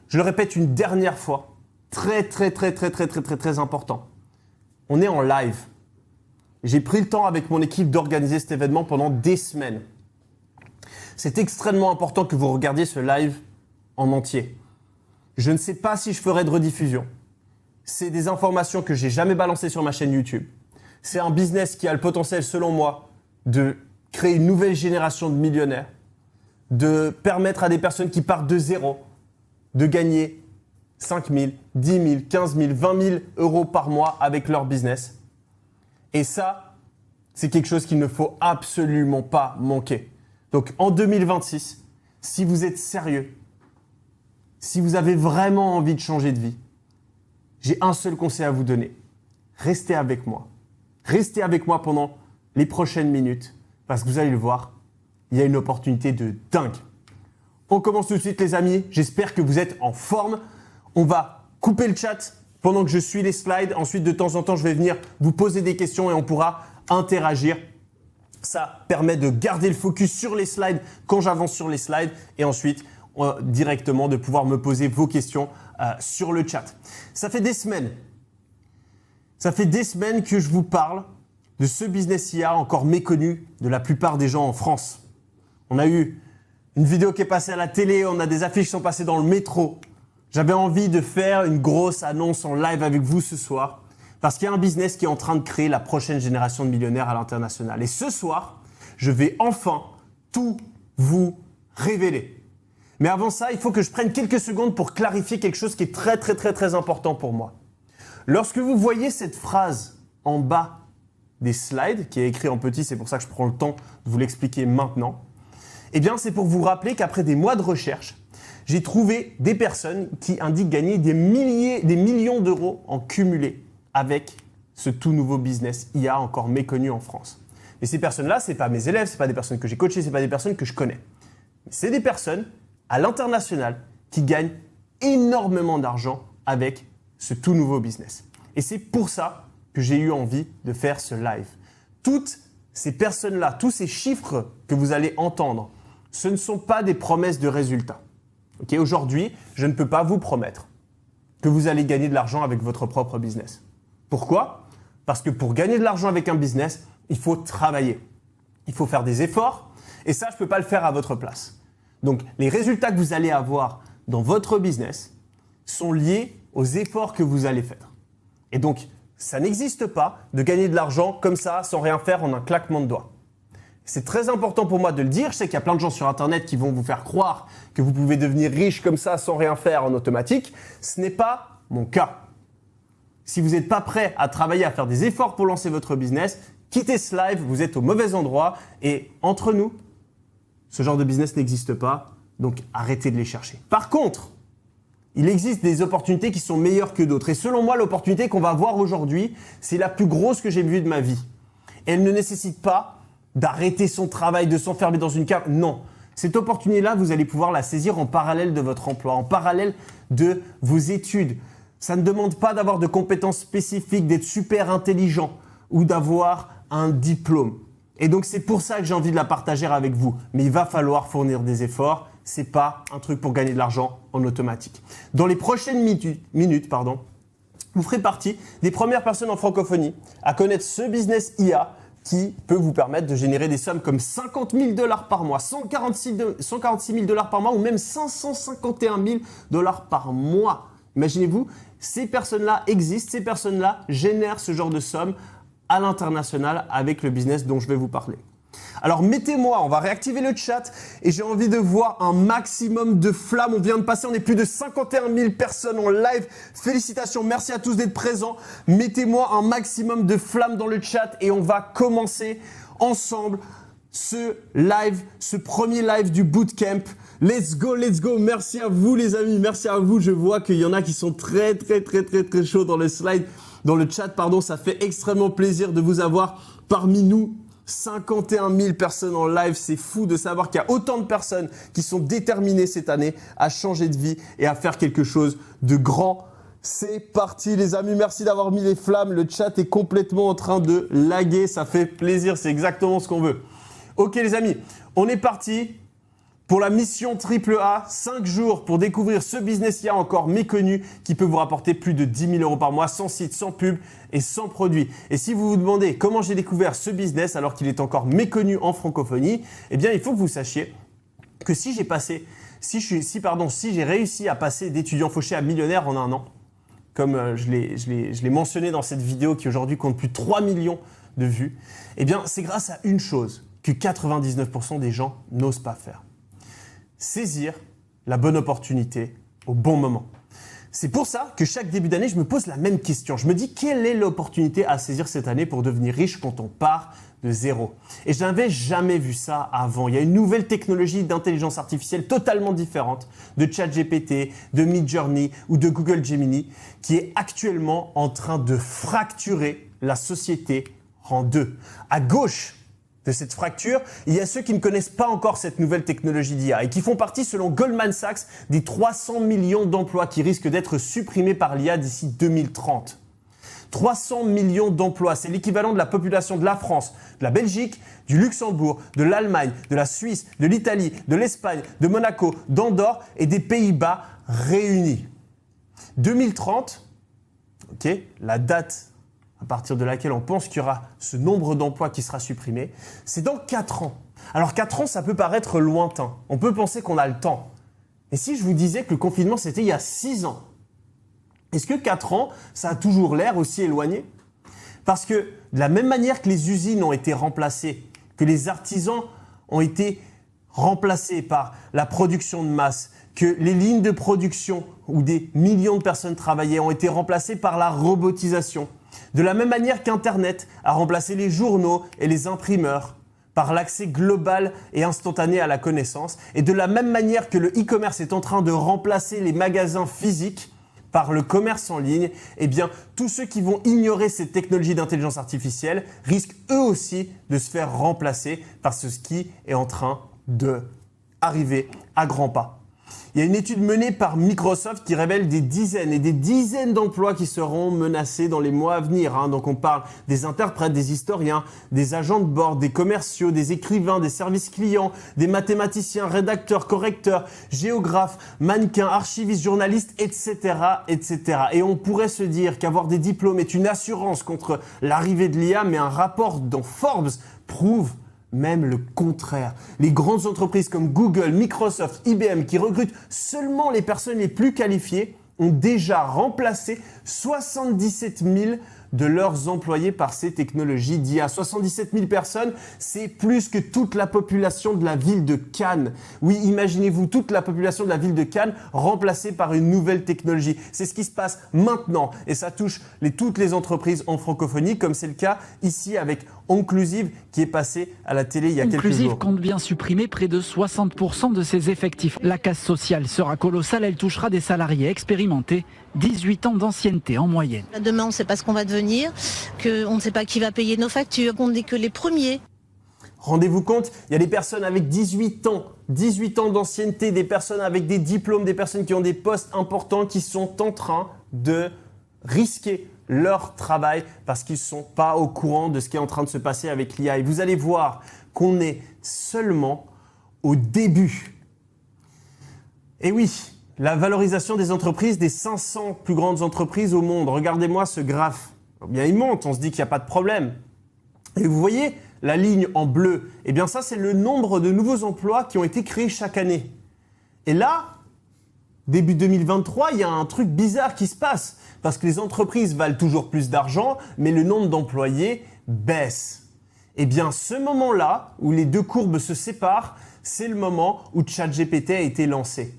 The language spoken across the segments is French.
Je le répète une dernière fois, très important. On est en live. J'ai pris le temps avec mon équipe d'organiser cet événement pendant des semaines. C'est extrêmement important que vous regardiez ce live en entier. Je ne sais pas si je ferai de rediffusion. C'est des informations que j'ai jamais balancées sur ma chaîne YouTube. C'est un business qui a le potentiel, selon moi, de créer une nouvelle génération de millionnaires, de permettre à des personnes qui partent de zéro de gagner 5 000, 10 000, 15 000, 20 000 euros par mois avec leur business. Et ça, c'est quelque chose qu'il ne faut absolument pas manquer. Donc en 2026, si vous êtes sérieux, si vous avez vraiment envie de changer de vie, j'ai un seul conseil à vous donner. Restez avec moi. Restez avec moi pendant les prochaines minutes parce que vous allez le voir, il y a une opportunité de dingue. On commence tout de suite les amis, j'espère que vous êtes en forme. On va couper le chat pendant que je suis les slides. Ensuite, de temps en temps, je vais venir vous poser des questions et on pourra interagir. Ça permet de garder le focus sur les slides quand j'avance sur les slides et ensuite directement de pouvoir me poser vos questions sur le chat. Ça fait des semaines que je vous parle de ce business IA encore méconnu de la plupart des gens en France. On a eu une vidéo qui est passée à la télé, on a des affiches qui sont passées dans le métro. J'avais envie de faire une grosse annonce en live avec vous ce soir parce qu'il y a un business qui est en train de créer la prochaine génération de millionnaires à l'international. Et ce soir, je vais enfin tout vous révéler. Mais avant ça, il faut que je prenne quelques secondes pour clarifier quelque chose qui est très important pour moi. Lorsque vous voyez cette phrase en bas des slides, qui est écrit en petit, c'est pour ça que je prends le temps de vous l'expliquer maintenant, eh bien, c'est pour vous rappeler qu'après des mois de recherche, j'ai trouvé des personnes qui indiquent gagner des millions d'euros en cumulé avec ce tout nouveau business IA encore méconnu en France. Et ces personnes-là, ce n'est pas mes élèves, ce n'est pas des personnes que j'ai coachées, ce n'est pas des personnes que je connais. C'est des personnes à l'international qui gagnent énormément d'argent avec ce tout nouveau business. Et c'est pour ça que j'ai eu envie de faire ce live. Toutes ces personnes-là, tous ces chiffres que vous allez entendre, ce ne sont pas des promesses de résultats. Okay, aujourd'hui, je ne peux pas vous promettre que vous allez gagner de l'argent avec votre propre business. Pourquoi ? Parce que pour gagner de l'argent avec un business, il faut travailler. Il faut faire des efforts et ça, je ne peux pas le faire à votre place. Donc, les résultats que vous allez avoir dans votre business sont liés aux efforts que vous allez faire. Et donc, ça n'existe pas de gagner de l'argent comme ça, sans rien faire, en un claquement de doigts. C'est très important pour moi de le dire. Je sais qu'il y a plein de gens sur Internet qui vont vous faire croire que vous pouvez devenir riche comme ça, sans rien faire en automatique. Ce n'est pas mon cas. Si vous n'êtes pas prêt à travailler, à faire des efforts pour lancer votre business, quittez ce live, vous êtes au mauvais endroit. Et entre nous, ce genre de business n'existe pas, donc arrêtez de les chercher. Par contre, il existe des opportunités qui sont meilleures que d'autres. Et selon moi, l'opportunité qu'on va voir aujourd'hui, c'est la plus grosse que j'ai vue de ma vie. Et elle ne nécessite pas d'arrêter son travail, de s'enfermer dans une cave. Non. Cette opportunité-là, vous allez pouvoir la saisir en parallèle de votre emploi, en parallèle de vos études. Ça ne demande pas d'avoir de compétences spécifiques, d'être super intelligent ou d'avoir un diplôme. Et donc, c'est pour ça que j'ai envie de la partager avec vous. Mais il va falloir fournir des efforts. Ce n'est pas un truc pour gagner de l'argent en automatique. Dans les prochaines minutes, vous ferez partie des premières personnes en francophonie à connaître ce business IA qui peut vous permettre de générer des sommes comme 50 000 $ par mois, 146 000 $ par mois ou même 551 000 $ par mois. Imaginez-vous, ces personnes-là existent, ces personnes-là génèrent ce genre de sommes à l'international avec le business dont je vais vous parler. Alors mettez-moi, on va réactiver le chat et j'ai envie de voir un maximum de flammes. On vient de passer, on est plus de 51 000 personnes en live. Félicitations, merci à tous d'être présents. Mettez-moi un maximum de flammes dans le chat et on va commencer ensemble ce live, ce premier live du bootcamp. Let's go. Merci à vous les amis, merci à vous. Je vois qu'il y en a qui sont très chauds dans le slide, dans le chat, pardon. Ça fait extrêmement plaisir de vous avoir parmi nous. 51 000 personnes en live, c'est fou de savoir qu'il y a autant de personnes qui sont déterminées cette année à changer de vie et à faire quelque chose de grand. C'est parti les amis, merci d'avoir mis les flammes, le chat est complètement en train de laguer, ça fait plaisir, c'est exactement ce qu'on veut. Ok les amis, on est parti. Pour la mission AAA, 5 jours pour découvrir ce business IA encore méconnu qui peut vous rapporter plus de 10 000 € par mois sans site, sans pub et sans produit. Et si vous vous demandez comment j'ai découvert ce business alors qu'il est encore méconnu en francophonie, eh bien il faut que vous sachiez que si j'ai réussi à passer d'étudiant fauché à millionnaire en un an, comme je l'ai mentionné dans cette vidéo qui aujourd'hui compte plus de 3 millions de vues, eh bien c'est grâce à une chose que 99% des gens n'osent pas faire. Saisir la bonne opportunité au bon moment. C'est pour ça que chaque début d'année, je me pose la même question. Je me dis, quelle est l'opportunité à saisir cette année pour devenir riche quand on part de zéro? Et je n'avais jamais vu ça avant. Il y a une nouvelle technologie d'intelligence artificielle totalement différente de ChatGPT, de Midjourney ou de Google Gemini qui est actuellement en train de fracturer la société en deux. À gauche de cette fracture, il y a ceux qui ne connaissent pas encore cette nouvelle technologie d'IA et qui font partie, selon Goldman Sachs, des 300 millions d'emplois qui risquent d'être supprimés par l'IA d'ici 2030. 300 millions d'emplois, c'est l'équivalent de la population de la France, de la Belgique, du Luxembourg, de l'Allemagne, de la Suisse, de l'Italie, de l'Espagne, de Monaco, d'Andorre et des Pays-Bas réunis. 2030, la date à partir de laquelle on pense qu'il y aura ce nombre d'emplois qui sera supprimé, c'est dans 4 ans. Alors 4 ans, ça peut paraître lointain. On peut penser qu'on a le temps. Et si je vous disais que le confinement, c'était il y a 6 ans, est-ce que 4 ans, ça a toujours l'air aussi éloigné? Parce que de la même manière que les usines ont été remplacées, que les artisans ont été remplacés par la production de masse, que les lignes de production où des millions de personnes travaillaient ont été remplacées par la robotisation, de la même manière qu'Internet a remplacé les journaux et les imprimeurs par l'accès global et instantané à la connaissance, et de la même manière que le e-commerce est en train de remplacer les magasins physiques par le commerce en ligne, eh bien, tous ceux qui vont ignorer ces technologies d'intelligence artificielle risquent eux aussi de se faire remplacer par ce qui est en train de arriver à grands pas. Il y a une étude menée par Microsoft qui révèle des dizaines et des dizaines d'emplois qui seront menacés dans les mois à venir. Donc on parle des interprètes, des historiens, des agents de bord, des commerciaux, des écrivains, des services clients, des mathématiciens, rédacteurs, correcteurs, géographes, mannequins, archivistes, journalistes, etc., etc. Et on pourrait se dire qu'avoir des diplômes est une assurance contre l'arrivée de l'IA, mais un rapport dans Forbes prouve même le contraire. Les grandes entreprises comme Google, Microsoft, IBM, qui recrutent seulement les personnes les plus qualifiées, ont déjà remplacé 77 000 de leurs employés par ces technologies d'IA. 77 000 personnes, c'est plus que toute la population de la ville de Cannes. Oui, imaginez-vous toute la population de la ville de Cannes remplacée par une nouvelle technologie. C'est ce qui se passe maintenant et ça touche toutes les entreprises en francophonie, comme c'est le cas ici avec Onclusive qui est passé à la télé il y a quelques jours. Onclusive compte bien supprimer près de 60% de ses effectifs. La casse sociale sera colossale, elle touchera des salariés expérimentés, 18 ans d'ancienneté en moyenne. Demain, on ne sait pas ce qu'on va devenir, on ne sait pas qui va payer nos factures, on n'est que les premiers. Rendez-vous compte, il y a des personnes avec 18 ans d'ancienneté, des personnes avec des diplômes, des personnes qui ont des postes importants qui sont en train de risquer leur travail parce qu'ils ne sont pas au courant de ce qui est en train de se passer avec l'IA. Et vous allez voir qu'on est seulement au début. Et oui, la valorisation des entreprises, des 500 plus grandes entreprises au monde. Regardez-moi ce graphe. Eh bien, il monte, on se dit qu'il n'y a pas de problème. Et vous voyez la ligne en bleu. Eh bien, ça, c'est le nombre de nouveaux emplois qui ont été créés chaque année. Et là, début 2023, il y a un truc bizarre qui se passe. Parce que les entreprises valent toujours plus d'argent, mais le nombre d'employés baisse. Eh bien, ce moment-là, où les deux courbes se séparent, c'est le moment où ChatGPT a été lancé.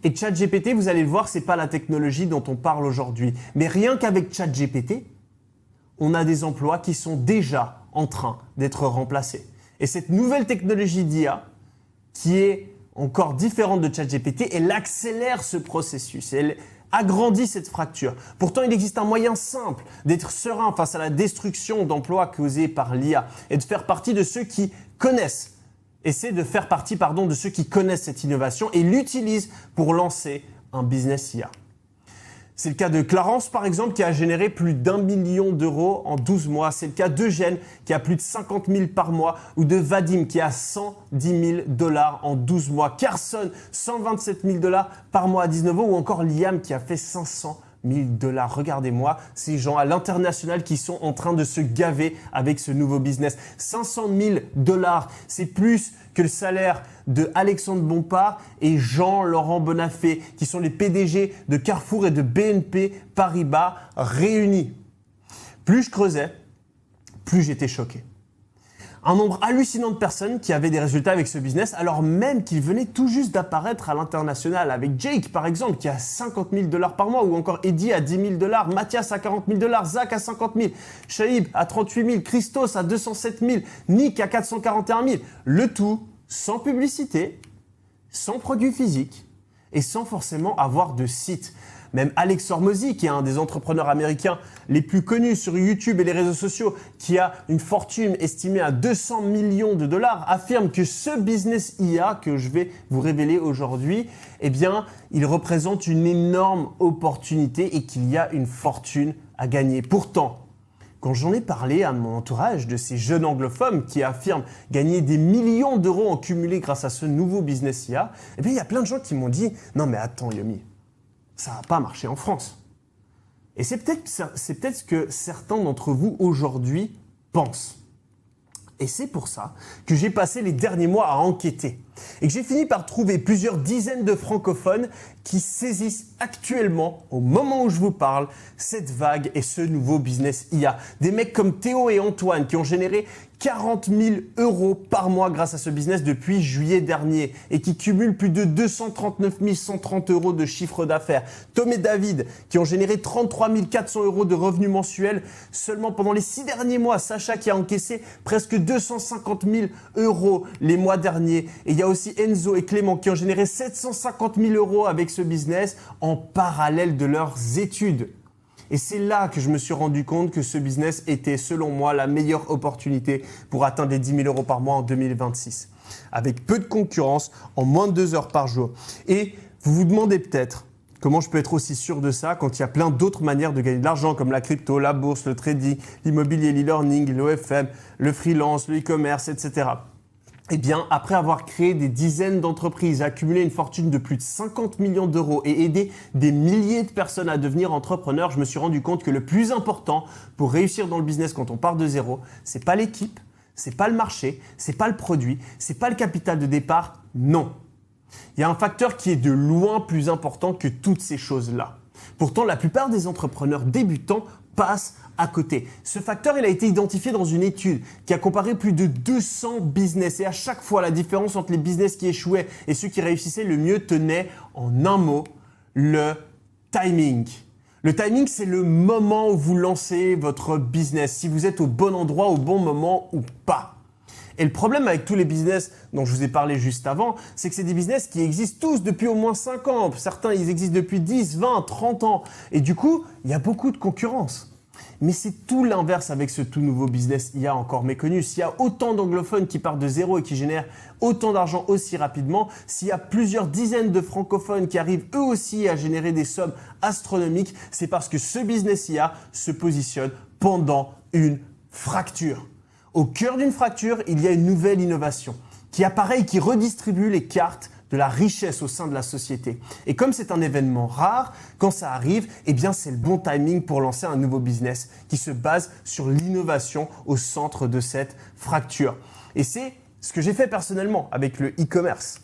Et ChatGPT, vous allez le voir, c'est pas la technologie dont on parle aujourd'hui. Mais rien qu'avec ChatGPT, on a des emplois qui sont déjà en train d'être remplacés. Et cette nouvelle technologie d'IA, qui est encore différente de ChatGPT, elle accélère ce processus. Elle agrandit cette fracture. Pourtant, il existe un moyen simple d'être serein face à la destruction d'emplois causée par l'IA et de faire partie de ceux qui connaissent. Essaie de faire partie de ceux qui connaissent cette innovation et l'utilisent pour lancer un business IA. C'est le cas de Clarence, par exemple, qui a généré plus d'1 million d'euros en 12 mois. C'est le cas d'Eugène, qui a plus de 50 000 par mois. Ou de Vadim, qui a 110 000 $ en 12 mois. Carson, 127 000 $ par mois à 19 ans. Ou encore Liam, qui a fait 500 000 $. Regardez-moi ces gens à l'international qui sont en train de se gaver avec ce nouveau business. 500 000 $, c'est plus que le salaire de Alexandre Bompard et Jean-Laurent Bonafé, qui sont les PDG de Carrefour et de BNP Paribas réunis. Plus je creusais, plus j'étais choqué. Un nombre hallucinant de personnes qui avaient des résultats avec ce business, alors même qu'il venait tout juste d'apparaître à l'international, avec Jake par exemple, qui a 50 000 $ par mois, ou encore Eddie à 10 000 $, Mathias à 40 000 $, Zach à 50 000, Shaib à 38 000, Christos à 207 000, Nick à 441 000. Le tout sans publicité, sans produit physique et sans forcément avoir de site. Même Alex Hormozy, qui est un des entrepreneurs américains les plus connus sur YouTube et les réseaux sociaux, qui a une fortune estimée à 200 millions de $, affirme que ce business IA que je vais vous révéler aujourd'hui, eh bien, il représente une énorme opportunité et qu'il y a une fortune à gagner. Pourtant, quand j'en ai parlé à mon entourage de ces jeunes anglophones qui affirment gagner des millions d'euros en cumulé grâce à ce nouveau business IA, eh bien, il y a plein de gens qui m'ont dit « Non mais attends Yomi, ça va pas marcher en France. » Et c'est peut-être ce que certains d'entre vous aujourd'hui pensent. Et c'est pour ça que j'ai passé les derniers mois à enquêter et que j'ai fini par trouver plusieurs dizaines de francophones qui saisissent actuellement, au moment où je vous parle, cette vague et ce nouveau business IA. Des mecs comme Théo et Antoine qui ont généré 40 000 € par mois grâce à ce business depuis juillet dernier et qui cumulent plus de 239 130 € de chiffre d'affaires. Tom et David qui ont généré 33 400 € de revenus mensuels seulement pendant les 6 derniers mois. Sacha qui a encaissé presque 250 000 € les mois derniers. Et il y a aussi Enzo et Clément qui ont généré 750 000 € avec ce business en parallèle de leurs études. Et c'est là que je me suis rendu compte que ce business était, selon moi, la meilleure opportunité pour atteindre les 10 000 € par mois en 2026. Avec peu de concurrence, en moins de 2 heures par jour. Et vous vous demandez peut-être comment je peux être aussi sûr de ça quand il y a plein d'autres manières de gagner de l'argent comme la crypto, la bourse, le trading, l'immobilier, l'e-learning, l'OFM, le freelance, le e-commerce, etc. Eh bien, après avoir créé des dizaines d'entreprises, accumulé une fortune de plus de 50 millions d'euros et aidé des milliers de personnes à devenir entrepreneurs, je me suis rendu compte que le plus important pour réussir dans le business quand on part de zéro, c'est pas l'équipe, c'est pas le marché, c'est pas le produit, c'est pas le capital de départ, non. Il y a un facteur qui est de loin plus important que toutes ces choses-là. Pourtant, la plupart des entrepreneurs débutants passent à côté. Ce facteur, il a été identifié dans une étude qui a comparé plus de 200 business et à chaque fois, la différence entre les business qui échouaient et ceux qui réussissaient le mieux tenait en un mot, le timing. Le timing, c'est le moment où vous lancez votre business, si vous êtes au bon endroit, au bon moment ou pas. Et le problème avec tous les business dont je vous ai parlé juste avant, c'est que c'est des business qui existent tous depuis au moins 5 ans. Certains, ils existent depuis 10, 20, 30 ans. Et du coup, il y a beaucoup de concurrence. Mais c'est tout l'inverse avec ce tout nouveau business IA encore méconnu. S'il y a autant d'anglophones qui partent de zéro et qui génèrent autant d'argent aussi rapidement, s'il y a plusieurs dizaines de francophones qui arrivent eux aussi à générer des sommes astronomiques, c'est parce que ce business IA se positionne pendant une fracture. Au cœur d'une fracture, il y a une nouvelle innovation qui apparaît et qui redistribue les cartes de la richesse au sein de la société. Et comme c'est un événement rare, quand ça arrive, eh bien c'est le bon timing pour lancer un nouveau business qui se base sur l'innovation au centre de cette fracture. Et c'est ce que j'ai fait personnellement avec le e-commerce.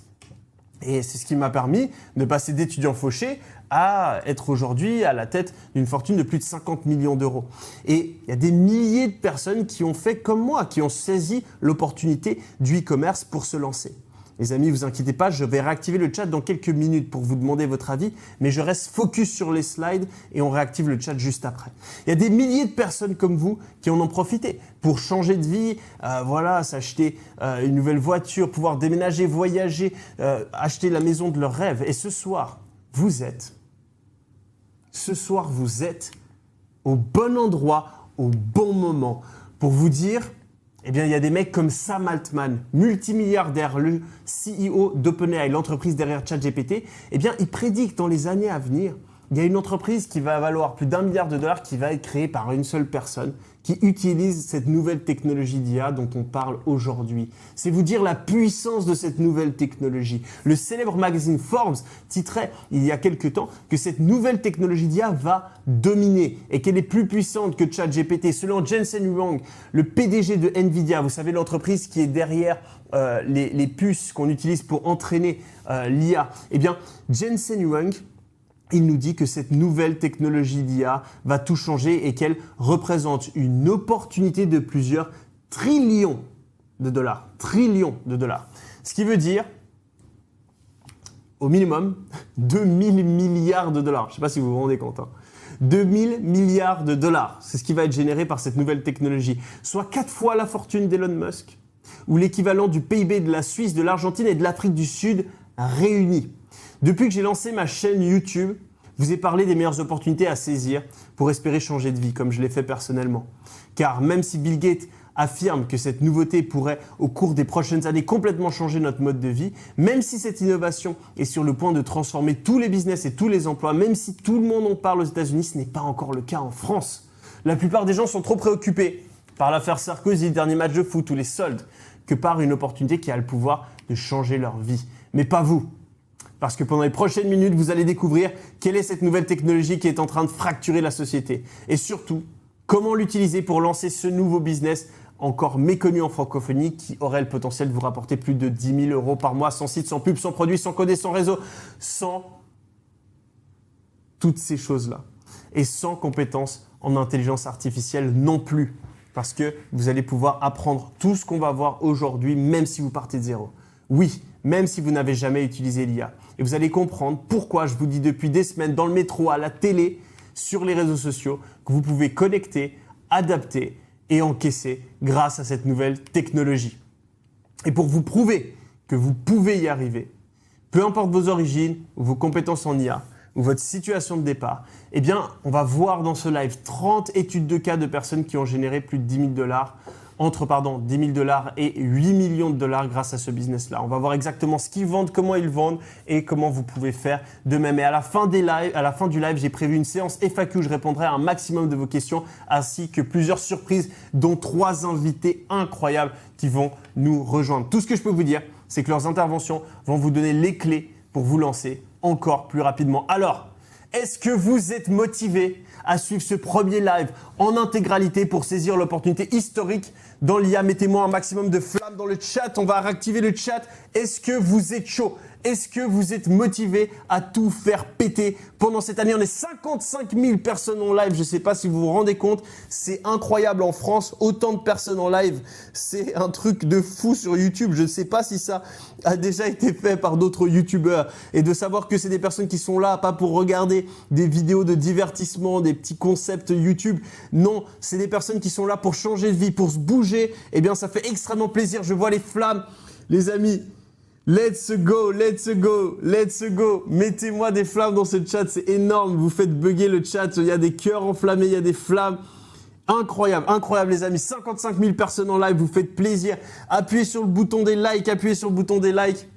Et c'est ce qui m'a permis de passer d'étudiant fauché à être aujourd'hui à la tête d'une fortune de plus de 50 millions d'euros. Et il y a des milliers de personnes qui ont fait comme moi, qui ont saisi l'opportunité du e-commerce pour se lancer. Les amis, vous inquiétez pas, je vais réactiver le chat dans quelques minutes pour vous demander votre avis, mais je reste focus sur les slides et on réactive le chat juste après. Il y a des milliers de personnes comme vous qui en ont profité pour changer de vie, s'acheter une nouvelle voiture, pouvoir déménager, voyager, acheter la maison de leurs rêves. Et ce soir, vous êtes au bon endroit, au bon moment pour vous dire... Eh bien, il y a des mecs comme Sam Altman, multimilliardaire, le CEO d'OpenAI, l'entreprise derrière ChatGPT. Eh bien, il prédit que dans les années à venir, il y a une entreprise qui va valoir plus d'1 milliard de dollars qui va être créée par une seule personne qui utilise cette nouvelle technologie d'IA dont on parle aujourd'hui. C'est vous dire la puissance de cette nouvelle technologie. Le célèbre magazine Forbes titrait il y a quelque temps que cette nouvelle technologie d'IA va dominer et qu'elle est plus puissante que ChatGPT. Selon Jensen Huang, le PDG de Nvidia, vous savez l'entreprise qui est derrière les puces qu'on utilise pour entraîner l'IA, eh bien Jensen Huang, il nous dit que cette nouvelle technologie d'IA va tout changer et qu'elle représente une opportunité de plusieurs trillions de dollars. Trillions de dollars. Ce qui veut dire, au minimum, 2000 milliards de dollars. Je ne sais pas si vous vous rendez compte. 2000 milliards de dollars. C'est ce qui va être généré par cette nouvelle technologie. Soit 4 fois la fortune d'Elon Musk ou l'équivalent du PIB de la Suisse, de l'Argentine et de l'Afrique du Sud réunis. Depuis que j'ai lancé ma chaîne YouTube, je vous ai parlé des meilleures opportunités à saisir pour espérer changer de vie, comme je l'ai fait personnellement. Car même si Bill Gates affirme que cette nouveauté pourrait, au cours des prochaines années, complètement changer notre mode de vie, même si cette innovation est sur le point de transformer tous les business et tous les emplois, même si tout le monde en parle aux États-Unis, ce n'est pas encore le cas en France. La plupart des gens sont trop préoccupés par l'affaire Sarkozy, le dernier match de foot ou les soldes, que par une opportunité qui a le pouvoir de changer leur vie. Mais pas vous. Parce que pendant les prochaines minutes, vous allez découvrir quelle est cette nouvelle technologie qui est en train de fracturer la société. Et surtout, comment l'utiliser pour lancer ce nouveau business encore méconnu en francophonie qui aurait le potentiel de vous rapporter plus de 10 000 € par mois sans site, sans pub, sans produit, sans coder, sans réseau, sans toutes ces choses-là. Et sans compétences en intelligence artificielle non plus. Parce que vous allez pouvoir apprendre tout ce qu'on va voir aujourd'hui, même si vous partez de zéro. Oui, même si vous n'avez jamais utilisé l'IA. Et vous allez comprendre pourquoi je vous dis depuis des semaines dans le métro, à la télé, sur les réseaux sociaux, que vous pouvez connecter, adapter et encaisser grâce à cette nouvelle technologie. Et pour vous prouver que vous pouvez y arriver, peu importe vos origines ou vos compétences en IA, ou votre situation de départ, eh bien, on va voir dans ce live 30 études de cas de personnes qui ont généré plus de 10 000 $, entre 10 000 $ et 8 millions de dollars grâce à ce business-là. On va voir exactement ce qu'ils vendent, comment ils vendent et comment vous pouvez faire de même. Et à la fin du live, j'ai prévu une séance FAQ où je répondrai à un maximum de vos questions ainsi que plusieurs surprises, dont 3 invités incroyables qui vont nous rejoindre. Tout ce que je peux vous dire, c'est que leurs interventions vont vous donner les clés pour vous lancer encore plus rapidement. Alors, est-ce que vous êtes motivé à suivre ce premier live en intégralité pour saisir l'opportunité historique dans l'IA? Mettez-moi un maximum de flammes dans le chat, on va réactiver le chat. Est-ce que vous êtes chaud? Est-ce que vous êtes motivé à tout faire péter pendant cette année? On est 55 000 personnes en live, je ne sais pas si vous vous rendez compte, c'est incroyable en France, autant de personnes en live, c'est un truc de fou sur YouTube. Je ne sais pas si ça a déjà été fait par d'autres YouTubeurs et de savoir que c'est des personnes qui sont là, pas pour regarder des vidéos de divertissement, des petits concepts YouTube. Non, c'est des personnes qui sont là pour changer de vie, pour se bouger. Eh bien, ça fait extrêmement plaisir. Je vois les flammes, les amis. Let's go, let's go, let's go. Mettez-moi des flammes dans ce chat, c'est énorme. Vous faites bugger le chat, il y a des cœurs enflammés, il y a des flammes. Incroyable, incroyable les amis. 55 000 personnes en live, vous faites plaisir. Appuyez sur le bouton des likes, appuyez sur le bouton des likes.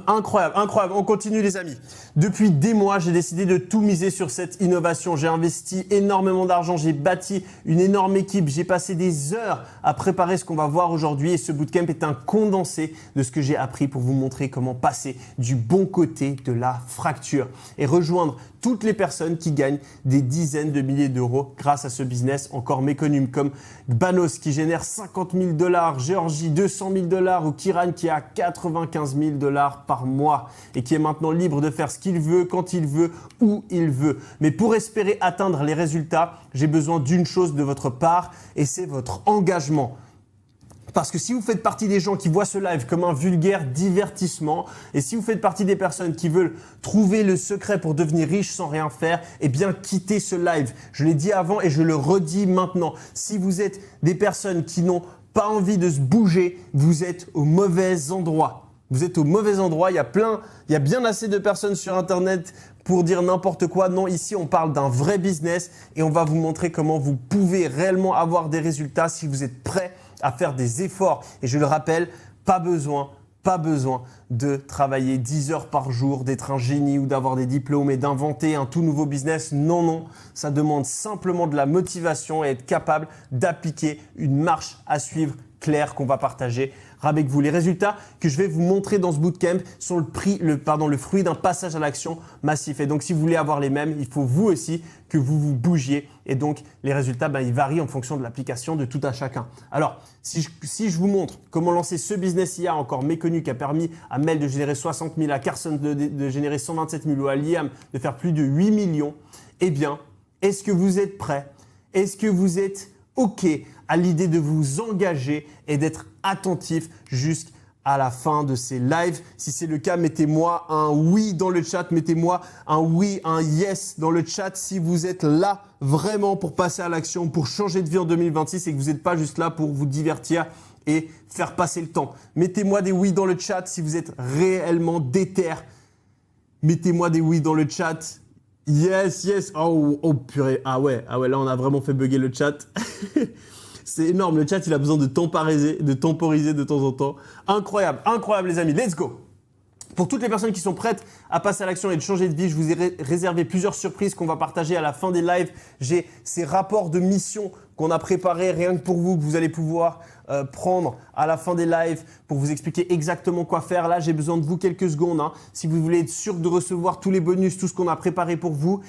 Incroyable, incroyable. On continue les amis. Depuis des mois, j'ai décidé de tout miser sur cette innovation. J'ai investi énormément d'argent, j'ai bâti une énorme équipe, j'ai passé des heures à préparer ce qu'on va voir aujourd'hui et ce bootcamp est un condensé de ce que j'ai appris pour vous montrer comment passer du bon côté de la fracture et rejoindre toutes les personnes qui gagnent des dizaines de milliers d'euros grâce à ce business encore méconnu comme Banos qui génère 50 000 $, Géorgie 200 000 $ ou Kiran qui a 95 000 $ par mois et qui est maintenant libre de faire ce qu'il veut, quand il veut, où il veut. Mais pour espérer atteindre les résultats, j'ai besoin d'une chose de votre part et c'est votre engagement. Parce que si vous faites partie des gens qui voient ce live comme un vulgaire divertissement et si vous faites partie des personnes qui veulent trouver le secret pour devenir riche sans rien faire, eh bien quittez ce live. Je l'ai dit avant et je le redis maintenant. Si vous êtes des personnes qui n'ont pas envie de se bouger, vous êtes au mauvais endroit. Vous êtes au mauvais endroit, il y a bien assez de personnes sur Internet pour dire n'importe quoi. Non, ici on parle d'un vrai business et on va vous montrer comment vous pouvez réellement avoir des résultats si vous êtes prêt à faire des efforts. Et je le rappelle, pas besoin pas besoin de travailler 10 heures par jour, d'être un génie ou d'avoir des diplômes et d'inventer un tout nouveau business. Non, non, ça demande simplement de la motivation et être capable d'appliquer une marche à suivre claire qu'on va partager avec vous. Les résultats que je vais vous montrer dans ce bootcamp sont le fruit d'un passage à l'action massif. Et donc, si vous voulez avoir les mêmes, il faut vous aussi que vous vous bougiez. Et donc, les résultats, ils varient en fonction de l'application de tout un chacun. Alors, si je vous montre comment lancer ce business IA encore méconnu qui a permis à Mel de générer 60 000, à Carson de générer 127 000 ou à Liam de faire plus de 8 millions, eh bien, est-ce que vous êtes prêts? Est-ce que vous êtes OK à l'idée de vous engager et d'être attentif jusqu'à la fin de ces lives? Si c'est le cas, mettez-moi un oui dans le chat, mettez-moi un oui, un yes dans le chat si vous êtes là vraiment pour passer à l'action, pour changer de vie en 2026 et que vous n'êtes pas juste là pour vous divertir et faire passer le temps. Mettez-moi des oui dans le chat si vous êtes réellement déter. Mettez-moi des oui dans le chat. Yes, yes. Oh purée. Ah ouais, là on a vraiment fait bugger le chat. C'est énorme, le chat il a besoin de temporiser de temps en temps. Incroyable les amis, let's go. Pour toutes les personnes qui sont prêtes à passer à l'action et de changer de vie, je vous ai réservé plusieurs surprises qu'on va partager à la fin des lives. J'ai ces rapports de mission qu'on a préparés rien que pour vous, que vous allez pouvoir prendre à la fin des lives pour vous expliquer exactement quoi faire. Là, j'ai besoin de vous quelques secondes. Si vous voulez être sûr de recevoir tous les bonus, tout ce qu'on a préparé pour vous,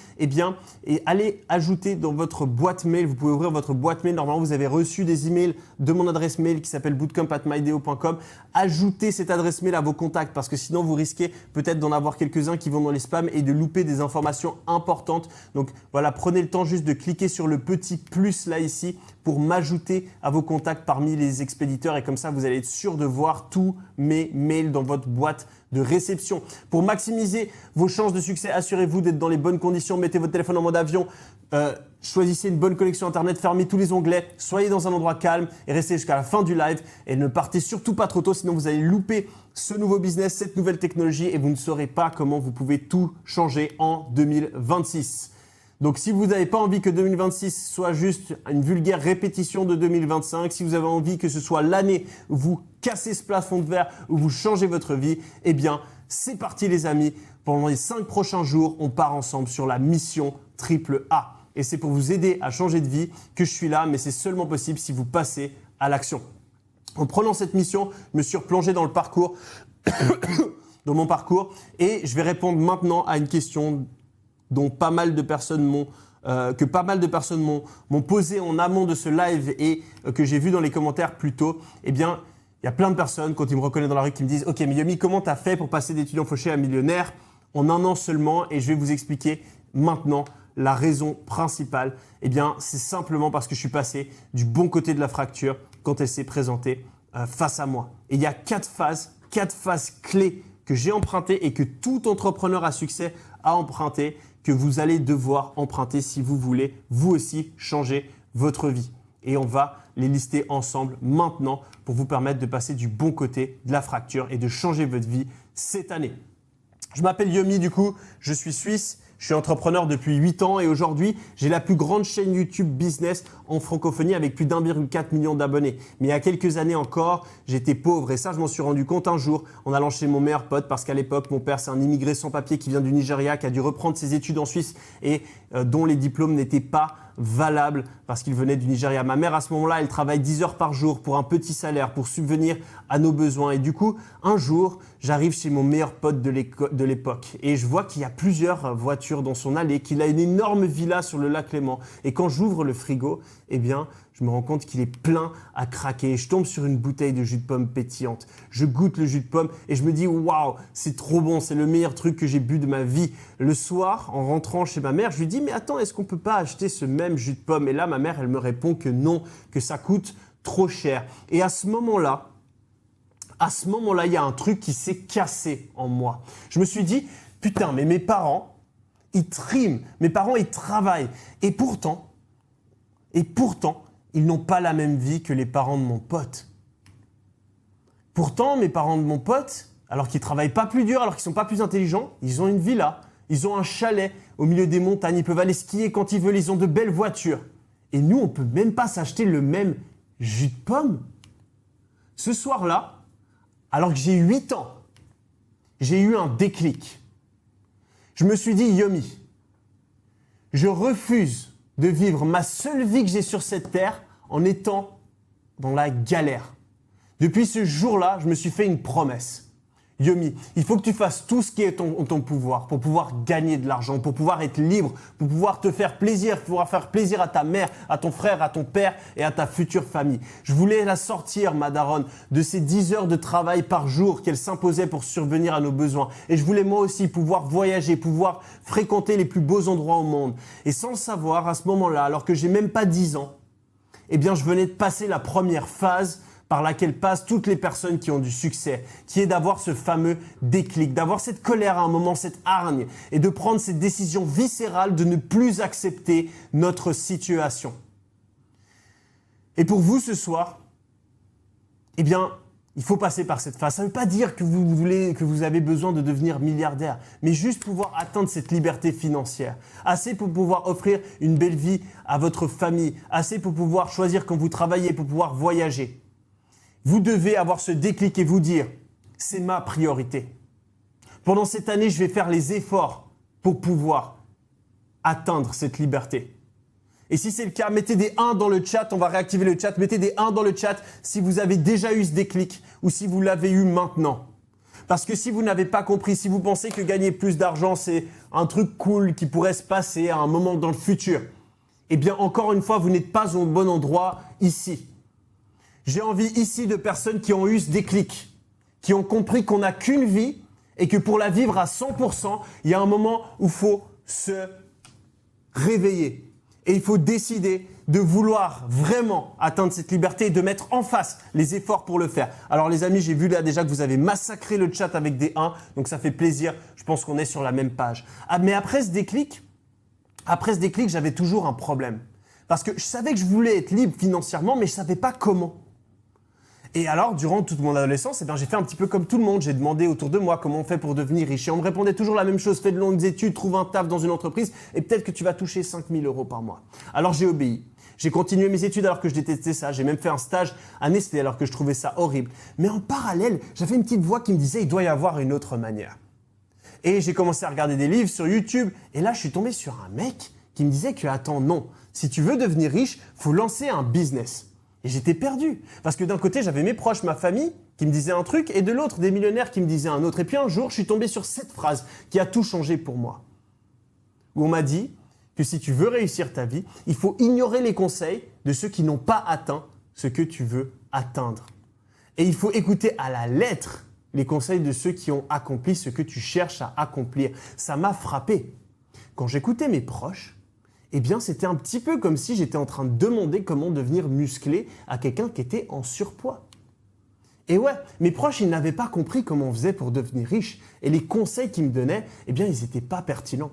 allez ajouter dans votre boîte mail. Vous pouvez ouvrir votre boîte mail. Normalement, vous avez reçu des emails de mon adresse mail qui s'appelle bootcamp@mydeo.com. Ajoutez cette adresse mail à vos contacts parce que sinon, vous risquez peut-être d'en avoir quelques-uns qui vont dans les spams et de louper des informations importantes. Donc voilà, prenez le temps juste de cliquer sur le petit plus là ici pour m'ajouter à vos contacts parmi les expéditeurs et comme ça, vous allez être sûr de voir tous mes mails dans votre boîte de réception. Pour maximiser vos chances de succès, assurez-vous d'être dans les bonnes conditions. Mettez votre téléphone en mode avion, choisissez une bonne connexion Internet, fermez tous les onglets, soyez dans un endroit calme et restez jusqu'à la fin du live et ne partez surtout pas trop tôt, sinon vous allez louper ce nouveau business, cette nouvelle technologie et vous ne saurez pas comment vous pouvez tout changer en 2026. Donc, si vous n'avez pas envie que 2026 soit juste une vulgaire répétition de 2025, si vous avez envie que ce soit l'année où vous cassez ce plafond de verre, où vous changez votre vie, eh bien, c'est parti les amis. Pendant les 5 prochains jours, on part ensemble sur la mission AAA. Et c'est pour vous aider à changer de vie que je suis là, mais c'est seulement possible si vous passez à l'action. En prenant cette mission, je me suis replongé dans le parcours, dans mon parcours, et je vais répondre maintenant à une question dont pas mal de personnes m'ont posé en amont de ce live et que j'ai vu dans les commentaires plus tôt. Eh bien, il y a plein de personnes, quand ils me reconnaissent dans la rue, qui me disent « Ok, mais Yomi, comment tu as fait pour passer d'étudiant fauché à millionnaire en un an seulement ?» Et je vais vous expliquer maintenant la raison principale. Eh bien, c'est simplement parce que je suis passé du bon côté de la fracture quand elle s'est présentée face à moi. Et il y a 4 phases clés que j'ai empruntées et que tout entrepreneur à succès a emprunté, que vous allez devoir emprunter si vous voulez vous aussi changer votre vie. Et on va les lister ensemble maintenant pour vous permettre de passer du bon côté de la fracture et de changer votre vie cette année. Je m'appelle Yomi du coup, je suis suisse, je suis entrepreneur depuis 8 ans et aujourd'hui, j'ai la plus grande chaîne YouTube business en francophonie avec plus d'1,4 million d'abonnés. Mais il y a quelques années encore, j'étais pauvre et ça, je m'en suis rendu compte un jour en allant chez mon meilleur pote parce qu'à l'époque, mon père, c'est un immigré sans papier qui vient du Nigeria, qui a dû reprendre ses études en Suisse et dont les diplômes n'étaient pas valables parce qu'il venait du Nigeria. Ma mère, à ce moment-là, elle travaille 10 heures par jour pour un petit salaire, pour subvenir à nos besoins. Et du coup, un jour, j'arrive chez mon meilleur pote de l'époque et je vois qu'il y a plusieurs voitures dans son allée, qu'il a une énorme villa sur le lac Léman. Et quand j'ouvre le frigo, eh bien, je me rends compte qu'il est plein à craquer. Je tombe sur une bouteille de jus de pomme pétillante. Je goûte le jus de pomme et je me dis « Waouh, c'est trop bon, c'est le meilleur truc que j'ai bu de ma vie ». Le soir, en rentrant chez ma mère, je lui dis « Mais attends, est-ce qu'on peut pas acheter ce même jus de pomme ?» Et là, ma mère, elle me répond que non, que ça coûte trop cher. Et à ce moment-là, il y a un truc qui s'est cassé en moi. Je me suis dit « Putain, mais mes parents, ils triment, mes parents, ils travaillent. Et pourtant, ils n'ont pas la même vie que les parents de mon pote. Pourtant, mes parents de mon pote, alors qu'ils ne travaillent pas plus dur, alors qu'ils ne sont pas plus intelligents, ils ont une villa, ils ont un chalet au milieu des montagnes, ils peuvent aller skier quand ils veulent, ils ont de belles voitures. Et nous, on ne peut même pas s'acheter le même jus de pomme. Ce soir-là, alors que j'ai 8 ans, j'ai eu un déclic. Je me suis dit, Yomi, je refuse de vivre ma seule vie que j'ai sur cette terre en étant dans la galère. Depuis ce jour-là, je me suis fait une promesse. Yomi, il faut que tu fasses tout ce qui est en ton pouvoir pour pouvoir gagner de l'argent, pour pouvoir être libre, pour pouvoir te faire plaisir, pour pouvoir faire plaisir à ta mère, à ton frère, à ton père et à ta future famille. Je voulais la sortir, ma daronne, de ces 10 heures de travail par jour qu'elle s'imposait pour survenir à nos besoins. Et je voulais moi aussi pouvoir voyager, pouvoir fréquenter les plus beaux endroits au monde. Et sans le savoir, à ce moment-là, alors que j'ai même pas 10 ans, eh bien, je venais de passer la première phase par laquelle passent toutes les personnes qui ont du succès, qui est d'avoir ce fameux déclic, d'avoir cette colère à un moment, cette hargne, et de prendre cette décision viscérale de ne plus accepter notre situation. Et pour vous ce soir, eh bien, il faut passer par cette phase. Ça ne veut pas dire que vous avez besoin de devenir milliardaire, mais juste pouvoir atteindre cette liberté financière. Assez pour pouvoir offrir une belle vie à votre famille, assez pour pouvoir choisir quand vous travaillez, pour pouvoir voyager. Vous devez avoir ce déclic et vous dire, c'est ma priorité. Pendant cette année, je vais faire les efforts pour pouvoir atteindre cette liberté. Et si c'est le cas, mettez des 1 dans le chat, on va réactiver le chat. Mettez des 1 dans le chat si vous avez déjà eu ce déclic ou si vous l'avez eu maintenant. Parce que si vous n'avez pas compris, si vous pensez que gagner plus d'argent, c'est un truc cool qui pourrait se passer à un moment dans le futur, eh bien encore une fois, vous n'êtes pas au bon endroit ici. J'ai envie ici de personnes qui ont eu ce déclic, qui ont compris qu'on n'a qu'une vie et que pour la vivre à 100%, il y a un moment où il faut se réveiller. Et il faut décider de vouloir vraiment atteindre cette liberté et de mettre en face les efforts pour le faire. Alors les amis, j'ai vu là déjà que vous avez massacré le chat avec des 1, donc ça fait plaisir. Je pense qu'on est sur la même page. Ah, mais après ce déclic, j'avais toujours un problème. Parce que je savais que je voulais être libre financièrement, mais je ne savais pas comment. Et alors, durant toute mon adolescence, j'ai fait un petit peu comme tout le monde. J'ai demandé autour de moi comment on fait pour devenir riche. Et on me répondait toujours la même chose. Fais de longues études, trouve un taf dans une entreprise et peut-être que tu vas toucher 5 000 € par mois. Alors j'ai obéi. J'ai continué mes études alors que je détestais ça. J'ai même fait un stage à Nestlé alors que je trouvais ça horrible. Mais en parallèle, j'avais une petite voix qui me disait il doit y avoir une autre manière. Et j'ai commencé à regarder des livres sur YouTube. Et là, je suis tombé sur un mec qui me disait que attends, non. Si tu veux devenir riche, faut lancer un business. Et j'étais perdu. Parce que d'un côté, j'avais mes proches, ma famille, qui me disaient un truc, et de l'autre, des millionnaires qui me disaient un autre. Et puis un jour, je suis tombé sur cette phrase qui a tout changé pour moi. Où on m'a dit que si tu veux réussir ta vie, il faut ignorer les conseils de ceux qui n'ont pas atteint ce que tu veux atteindre. Et il faut écouter à la lettre les conseils de ceux qui ont accompli ce que tu cherches à accomplir. Ça m'a frappé. Quand j'écoutais mes proches, eh bien, c'était un petit peu comme si j'étais en train de demander comment devenir musclé à quelqu'un qui était en surpoids. Et ouais, mes proches, ils n'avaient pas compris comment on faisait pour devenir riche. Et les conseils qu'ils me donnaient, eh bien, ils n'étaient pas pertinents.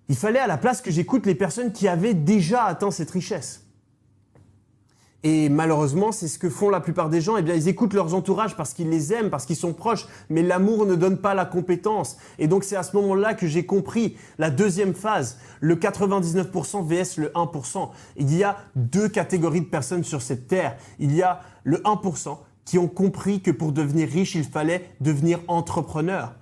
Il fallait à la place que j'écoute les personnes qui avaient déjà atteint cette richesse. Et malheureusement, c'est ce que font la plupart des gens. Eh bien, ils écoutent leurs entourages parce qu'ils les aiment, parce qu'ils sont proches. Mais l'amour ne donne pas la compétence. Et donc, c'est à ce moment-là que j'ai compris la deuxième phase, le 99% vs le 1%. Il y a deux catégories de personnes sur cette terre. Il y a le 1% qui ont compris que pour devenir riche, il fallait devenir entrepreneur.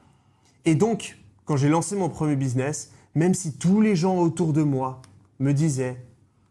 Et donc, quand j'ai lancé mon premier business, même si tous les gens autour de moi me disaient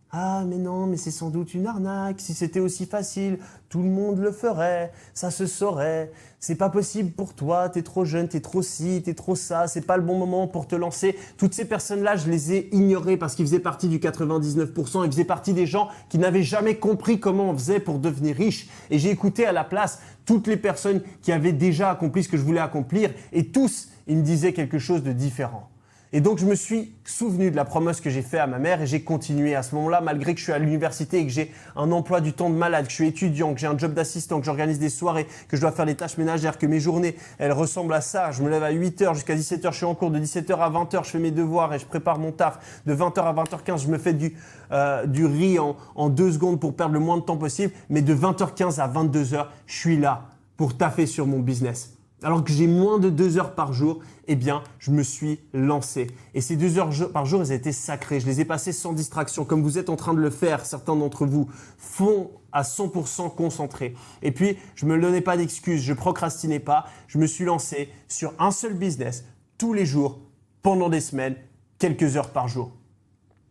« Ah, mais non, mais c'est sans doute une arnaque. Si c'était aussi facile, tout le monde le ferait. Ça se saurait. C'est pas possible pour toi. T'es trop jeune, t'es trop ci, t'es trop ça. C'est pas le bon moment pour te lancer. » Toutes ces personnes-là, je les ai ignorées parce qu'ils faisaient partie du 99%. Ils faisaient partie des gens qui n'avaient jamais compris comment on faisait pour devenir riche. Et j'ai écouté à la place toutes les personnes qui avaient déjà accompli ce que je voulais accomplir. Et tous, ils me disaient quelque chose de différent. Et donc, je me suis souvenu de la promesse que j'ai faite à ma mère et j'ai continué à ce moment-là, malgré que je suis à l'université et que j'ai un emploi du temps de malade, que je suis étudiant, que j'ai un job d'assistant, que j'organise des soirées, que je dois faire des tâches ménagères, que mes journées, elles ressemblent à ça. Je me lève à 8h jusqu'à 17h, je suis en cours. De 17h à 20h, je fais mes devoirs et je prépare mon taf. De 20h à 20h15, je me fais du riz en 2 secondes pour perdre le moins de temps possible. Mais de 20h15 à 22h, je suis là pour taffer sur mon business. Alors que j'ai moins de 2 heures par jour, eh bien, je me suis lancé. Et ces 2 heures par jour, elles étaient sacrées. Je les ai passées sans distraction, comme vous êtes en train de le faire. Certains d'entre vous font à 100% concentrés. Et puis, je ne me donnais pas d'excuses, je procrastinais pas. Je me suis lancé sur un seul business, tous les jours, pendant des semaines, quelques heures par jour.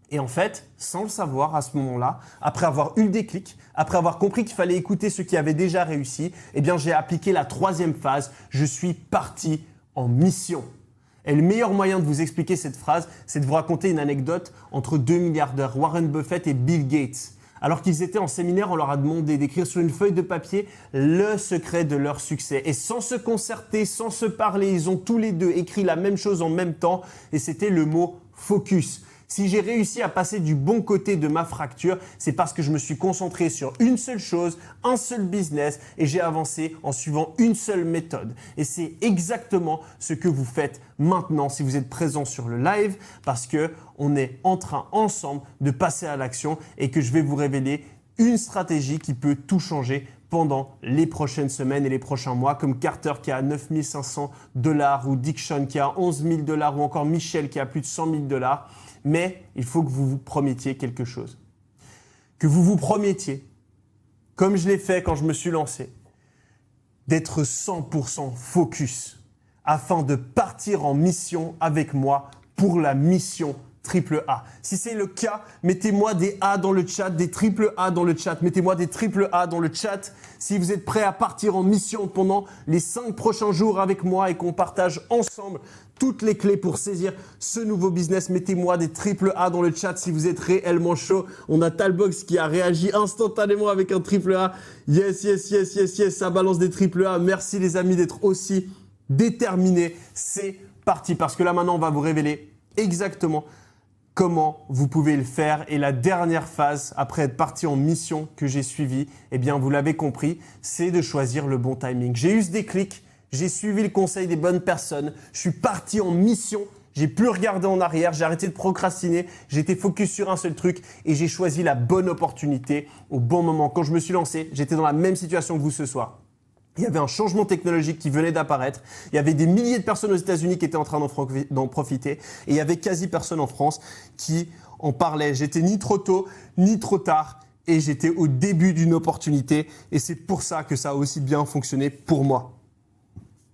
Et en fait, sans le savoir à ce moment-là, après avoir eu le déclic, après avoir compris qu'il fallait écouter ceux qui avaient déjà réussi, eh bien, j'ai appliqué la 3e phase. Je suis parti en mission. Et le meilleur moyen de vous expliquer cette phrase, c'est de vous raconter une anecdote entre 2 milliardaires, Warren Buffett et Bill Gates. Alors qu'ils étaient en séminaire, on leur a demandé d'écrire sur une feuille de papier le secret de leur succès. Et sans se concerter, sans se parler, ils ont tous les deux écrit la même chose en même temps et c'était le mot focus. Si j'ai réussi à passer du bon côté de ma fracture, c'est parce que je me suis concentré sur une seule chose, un seul business et j'ai avancé en suivant une seule méthode. Et c'est exactement ce que vous faites maintenant si vous êtes présent sur le live parce que on est en train ensemble de passer à l'action et que je vais vous révéler une stratégie qui peut tout changer pendant les prochaines semaines et les prochains mois, comme Carter qui a 9 500 $ ou Dixon qui a 11 000 $ ou encore Michel qui a plus de 100 000 $. Mais il faut que vous vous promettiez quelque chose. Que vous vous promettiez, comme je l'ai fait quand je me suis lancé, d'être 100% focus afin de partir en mission avec moi pour la mission triple A. Si c'est le cas, mettez-moi des A dans le chat, des triple A dans le chat. Mettez-moi des triple A dans le chat si vous êtes prêts à partir en mission pendant les 5 prochains jours avec moi et qu'on partage ensemble toutes les clés pour saisir ce nouveau business. Mettez-moi des triple A dans le chat si vous êtes réellement chaud. On a Talbox qui a réagi instantanément avec un triple A. Yes, yes, yes, yes, yes, ça balance des triple A. Merci les amis d'être aussi déterminés. C'est parti parce que là maintenant on va vous révéler exactement comment vous pouvez le faire. Et la dernière phase, après être parti en mission que j'ai suivie, eh bien, vous l'avez compris, c'est de choisir le bon timing. J'ai eu ce déclic, j'ai suivi le conseil des bonnes personnes, je suis parti en mission, j'ai plus regardé en arrière, j'ai arrêté de procrastiner, j'étais focus sur un seul truc et j'ai choisi la bonne opportunité au bon moment. Quand je me suis lancé, j'étais dans la même situation que vous ce soir. Il y avait un changement technologique qui venait d'apparaître. Il y avait des milliers de personnes aux États-Unis qui étaient en train d'en profiter. Et il y avait quasi personne en France qui en parlait. J'étais ni trop tôt, ni trop tard. Et j'étais au début d'une opportunité. Et c'est pour ça que ça a aussi bien fonctionné pour moi.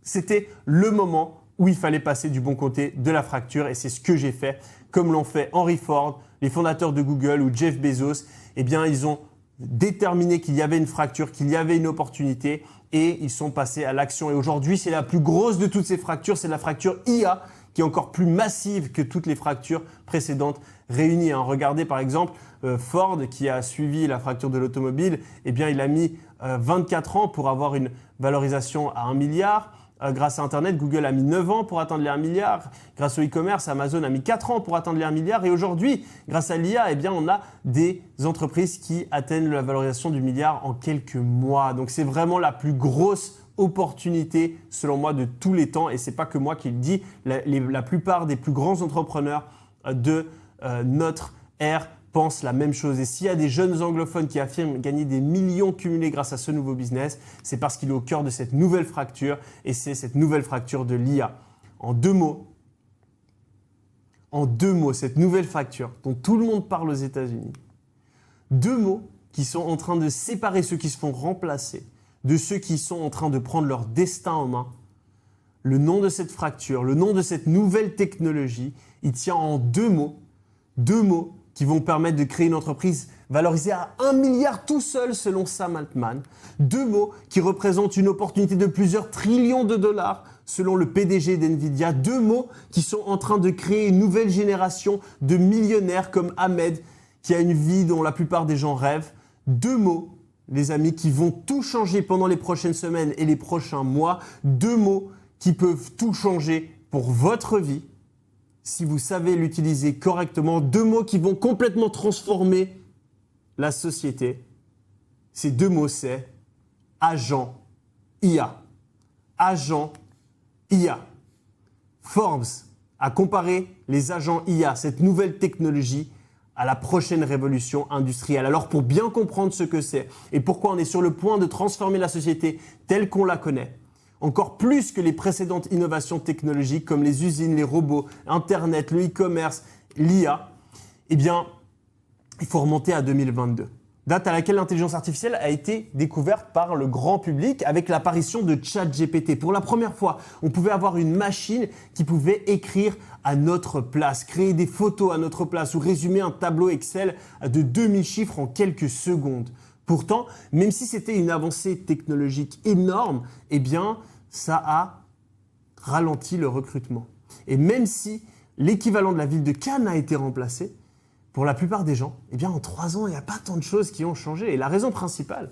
C'était le moment où il fallait passer du bon côté de la fracture. Et c'est ce que j'ai fait. Comme l'ont fait Henry Ford, les fondateurs de Google ou Jeff Bezos. Eh bien, ils ont déterminé qu'il y avait une fracture, qu'il y avait une opportunité et ils sont passés à l'action. Et aujourd'hui, c'est la plus grosse de toutes ces fractures, c'est la fracture IA qui est encore plus massive que toutes les fractures précédentes réunies. Regardez par exemple Ford qui a suivi la fracture de l'automobile, eh bien il a mis 24 ans pour avoir une valorisation à 1 milliard. Grâce à Internet, Google a mis 9 ans pour atteindre les 1 milliard. Grâce au e-commerce, Amazon a mis 4 ans pour atteindre les 1 milliard. Et aujourd'hui, grâce à l'IA, eh bien, on a des entreprises qui atteignent la valorisation du milliard en quelques mois. Donc, c'est vraiment la plus grosse opportunité, selon moi, de tous les temps. Et c'est pas que moi qui le dis. La plupart des plus grands entrepreneurs de notre ère pensent la même chose. Et s'il y a des jeunes anglophones qui affirment gagner des millions cumulés grâce à ce nouveau business, c'est parce qu'il est au cœur de cette nouvelle fracture et c'est cette nouvelle fracture de l'IA. En deux mots, cette nouvelle fracture dont tout le monde parle aux États-Unis, 2 mots qui sont en train de séparer ceux qui se font remplacer de ceux qui sont en train de prendre leur destin en main. Le nom de cette fracture, le nom de cette nouvelle technologie, il tient en 2 mots qui vont permettre de créer une entreprise valorisée à 1 milliard tout seul selon Sam Altman. 2 mots qui représentent une opportunité de plusieurs trillions de dollars selon le PDG d'NVIDIA. 2 mots qui sont en train de créer une nouvelle génération de millionnaires comme Ahmed qui a une vie dont la plupart des gens rêvent. 2 mots, les amis, qui vont tout changer pendant les prochaines semaines et les prochains mois. 2 mots qui peuvent tout changer pour votre vie si vous savez l'utiliser correctement. 2 mots qui vont complètement transformer la société. Ces 2 mots, c'est agent IA. Agent IA. Forbes a comparé les agents IA, cette nouvelle technologie, à la prochaine révolution industrielle. Alors pour bien comprendre ce que c'est et pourquoi on est sur le point de transformer la société telle qu'on la connaît, encore plus que les précédentes innovations technologiques comme les usines, les robots, Internet, le e-commerce, l'IA, eh bien, il faut remonter à 2022. Date à laquelle l'intelligence artificielle a été découverte par le grand public avec l'apparition de ChatGPT. Pour la première fois, on pouvait avoir une machine qui pouvait écrire à notre place, créer des photos à notre place ou résumer un tableau Excel de 2000 chiffres en quelques secondes. Pourtant, même si c'était une avancée technologique énorme, eh bien, ça a ralenti le recrutement. Et même si l'équivalent de la ville de Cannes a été remplacé, pour la plupart des gens, eh bien, en 3 ans, il n'y a pas tant de choses qui ont changé. Et la raison principale,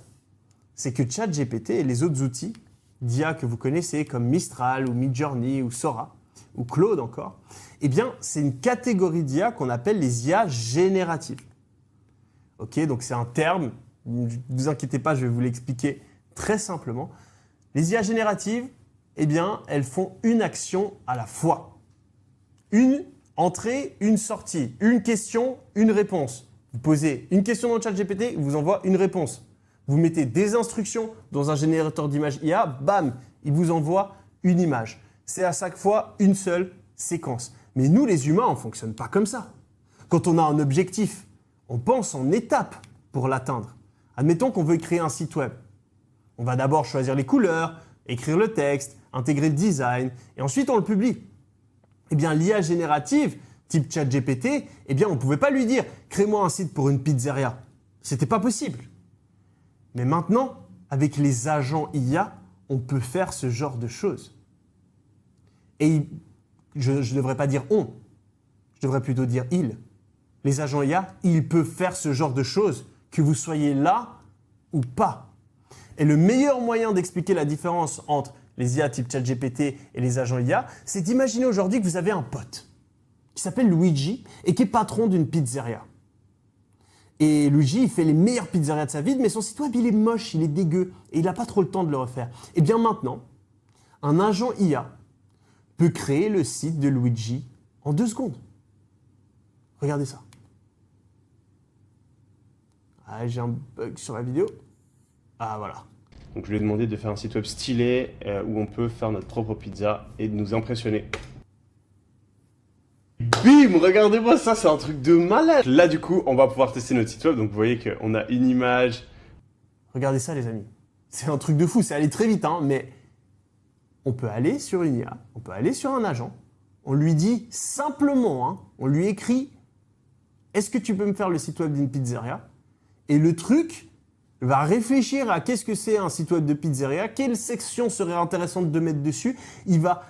c'est que ChatGPT et les autres outils d'IA que vous connaissez, comme Mistral ou Midjourney ou Sora, ou Claude encore, eh bien, c'est une catégorie d'IA qu'on appelle les IA génératives. Ok, donc c'est un terme, ne vous inquiétez pas, je vais vous l'expliquer très simplement. Les IA génératives, eh bien, elles font une action à la fois. Une entrée, une sortie, une question, une réponse. Vous posez une question dans le ChatGPT, il vous envoie une réponse. Vous mettez des instructions dans un générateur d'images IA, bam, il vous envoie une image. C'est à chaque fois une seule séquence. Mais nous, les humains, on ne fonctionne pas comme ça. Quand on a un objectif, on pense en étapes pour l'atteindre. Admettons qu'on veut créer un site web. On va d'abord choisir les couleurs, écrire le texte, intégrer le design, et ensuite on le publie. Eh bien, l'IA générative, type ChatGPT, eh bien, on ne pouvait pas lui dire « crée-moi un site pour une pizzeria ». C'était pas possible. Mais maintenant, avec les agents IA, on peut faire ce genre de choses. Et je ne devrais pas dire « on », je devrais plutôt dire « il ». Les agents IA, ils peuvent faire ce genre de choses, que vous soyez là ou pas. Et le meilleur moyen d'expliquer la différence entre les IA type ChatGPT et les agents IA, c'est d'imaginer aujourd'hui que vous avez un pote qui s'appelle Luigi et qui est patron d'une pizzeria. Et Luigi, il fait les meilleures pizzerias de sa vie, mais son site web, il est moche, il est dégueu et il n'a pas trop le temps de le refaire. Et bien maintenant, un agent IA peut créer le site de Luigi en 2 secondes. Regardez ça. Ah, j'ai un bug sur la vidéo. Ah, voilà. Donc je lui ai demandé de faire un site web stylé où on peut faire notre propre pizza et de nous impressionner. Bim, regardez-moi ça, c'est un truc de malade. Là du coup, on va pouvoir tester notre site web. Donc vous voyez qu'on a une image. Regardez ça les amis. C'est un truc de fou, c'est allé très vite, hein, mais on peut aller sur une IA, on peut aller sur un agent, on lui dit simplement, hein, on lui écrit « Est-ce que tu peux me faire le site web d'une pizzeria ?» Et le truc va réfléchir à qu'est-ce que c'est un site web de pizzeria, quelle section serait intéressante de mettre dessus. Il va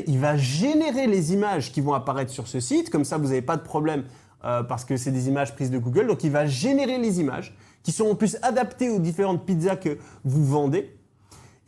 il va générer les images qui vont apparaître sur ce site. Comme ça, vous n'avez pas de problème parce que c'est des images prises de Google. Donc, il va générer les images qui sont en plus adaptées aux différentes pizzas que vous vendez.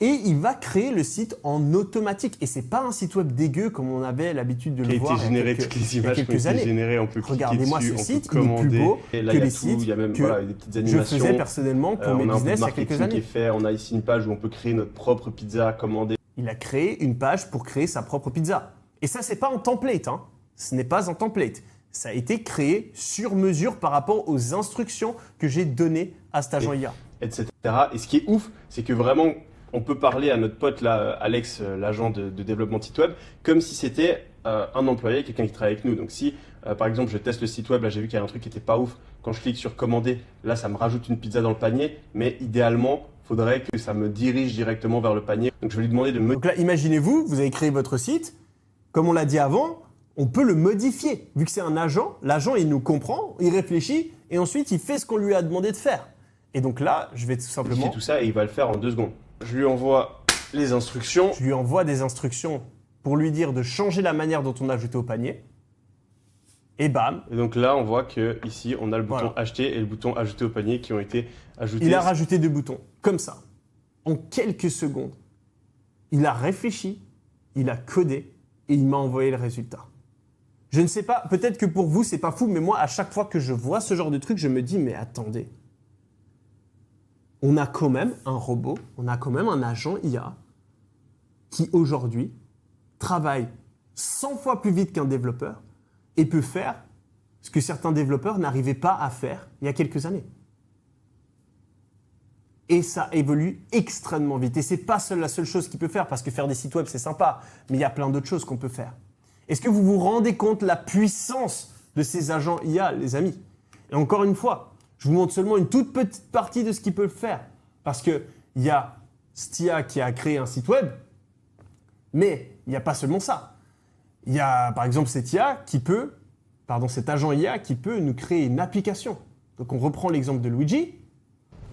Et il va créer le site en automatique. Et c'est pas un site web dégueu comme on avait l'habitude de le voir il y a toutes les images qui ont été générées, on peut cliquer dessus, Regardez-moi ce on site, peut commander. il est plus beau Et là, que il y a les tout, sites il y a même que voilà, des petites je animations. faisais personnellement pour mes on a un business il y a peu de quelques marketing qui est années. fait, on a ici une page où on peut créer notre propre pizza à commander. Il a créé une page pour créer sa propre pizza. Et ça, c'est pas en template, hein. Ce n'est pas en template. Ça a été créé sur mesure par rapport aux instructions que j'ai données à cet agent IA. Etc. Et ce qui est ouf, c'est que vraiment, on peut parler à notre pote là, Alex, l'agent de développement de site web, comme si c'était un employé, quelqu'un qui travaille avec nous. Donc si, par exemple, je teste le site web, là j'ai vu qu'il y a un truc qui n'était pas ouf. Quand je clique sur commander, là ça me rajoute une pizza dans le panier, mais idéalement, il faudrait que ça me dirige directement vers le panier. Donc je vais lui demander de me... Donc là, imaginez-vous, vous avez créé votre site. Comme on l'a dit avant, on peut le modifier. Vu que c'est un agent, l'agent il nous comprend, il réfléchit et ensuite il fait ce qu'on lui a demandé de faire. Et donc là, je vais tout simplement... Il fait tout ça et il va le faire en 2 secondes. Je lui envoie les instructions. Je lui envoie des instructions pour lui dire de changer la manière dont on a ajouté au panier. Et bam. Et donc là, on voit qu'ici, on a le bouton Voilà. acheter et le bouton ajouter au panier qui ont été ajoutés. Il a rajouté 2 boutons, comme ça. En quelques secondes, il a réfléchi, il a codé et il m'a envoyé le résultat. Je ne sais pas, peut-être que pour vous, c'est pas fou, mais moi, à chaque fois que je vois ce genre de truc, je me dis, mais attendez. On a quand même un robot, on a quand même un agent IA qui aujourd'hui travaille 100 fois plus vite qu'un développeur et peut faire ce que certains développeurs n'arrivaient pas à faire il y a quelques années. Et ça évolue extrêmement vite. Et c'est pas la seule chose qu'il peut faire, parce que faire des sites web, c'est sympa, mais il y a plein d'autres choses qu'on peut faire. Est-ce que vous vous rendez compte de la puissance de ces agents IA, les amis? Et encore une fois, je vous montre seulement une toute petite partie de ce qu'ils peuvent faire. Parce qu'il y a Stia qui a créé un site web, mais il n'y a pas seulement ça. Il y a par exemple cet agent IA qui peut nous créer une application. Donc on reprend l'exemple de Luigi.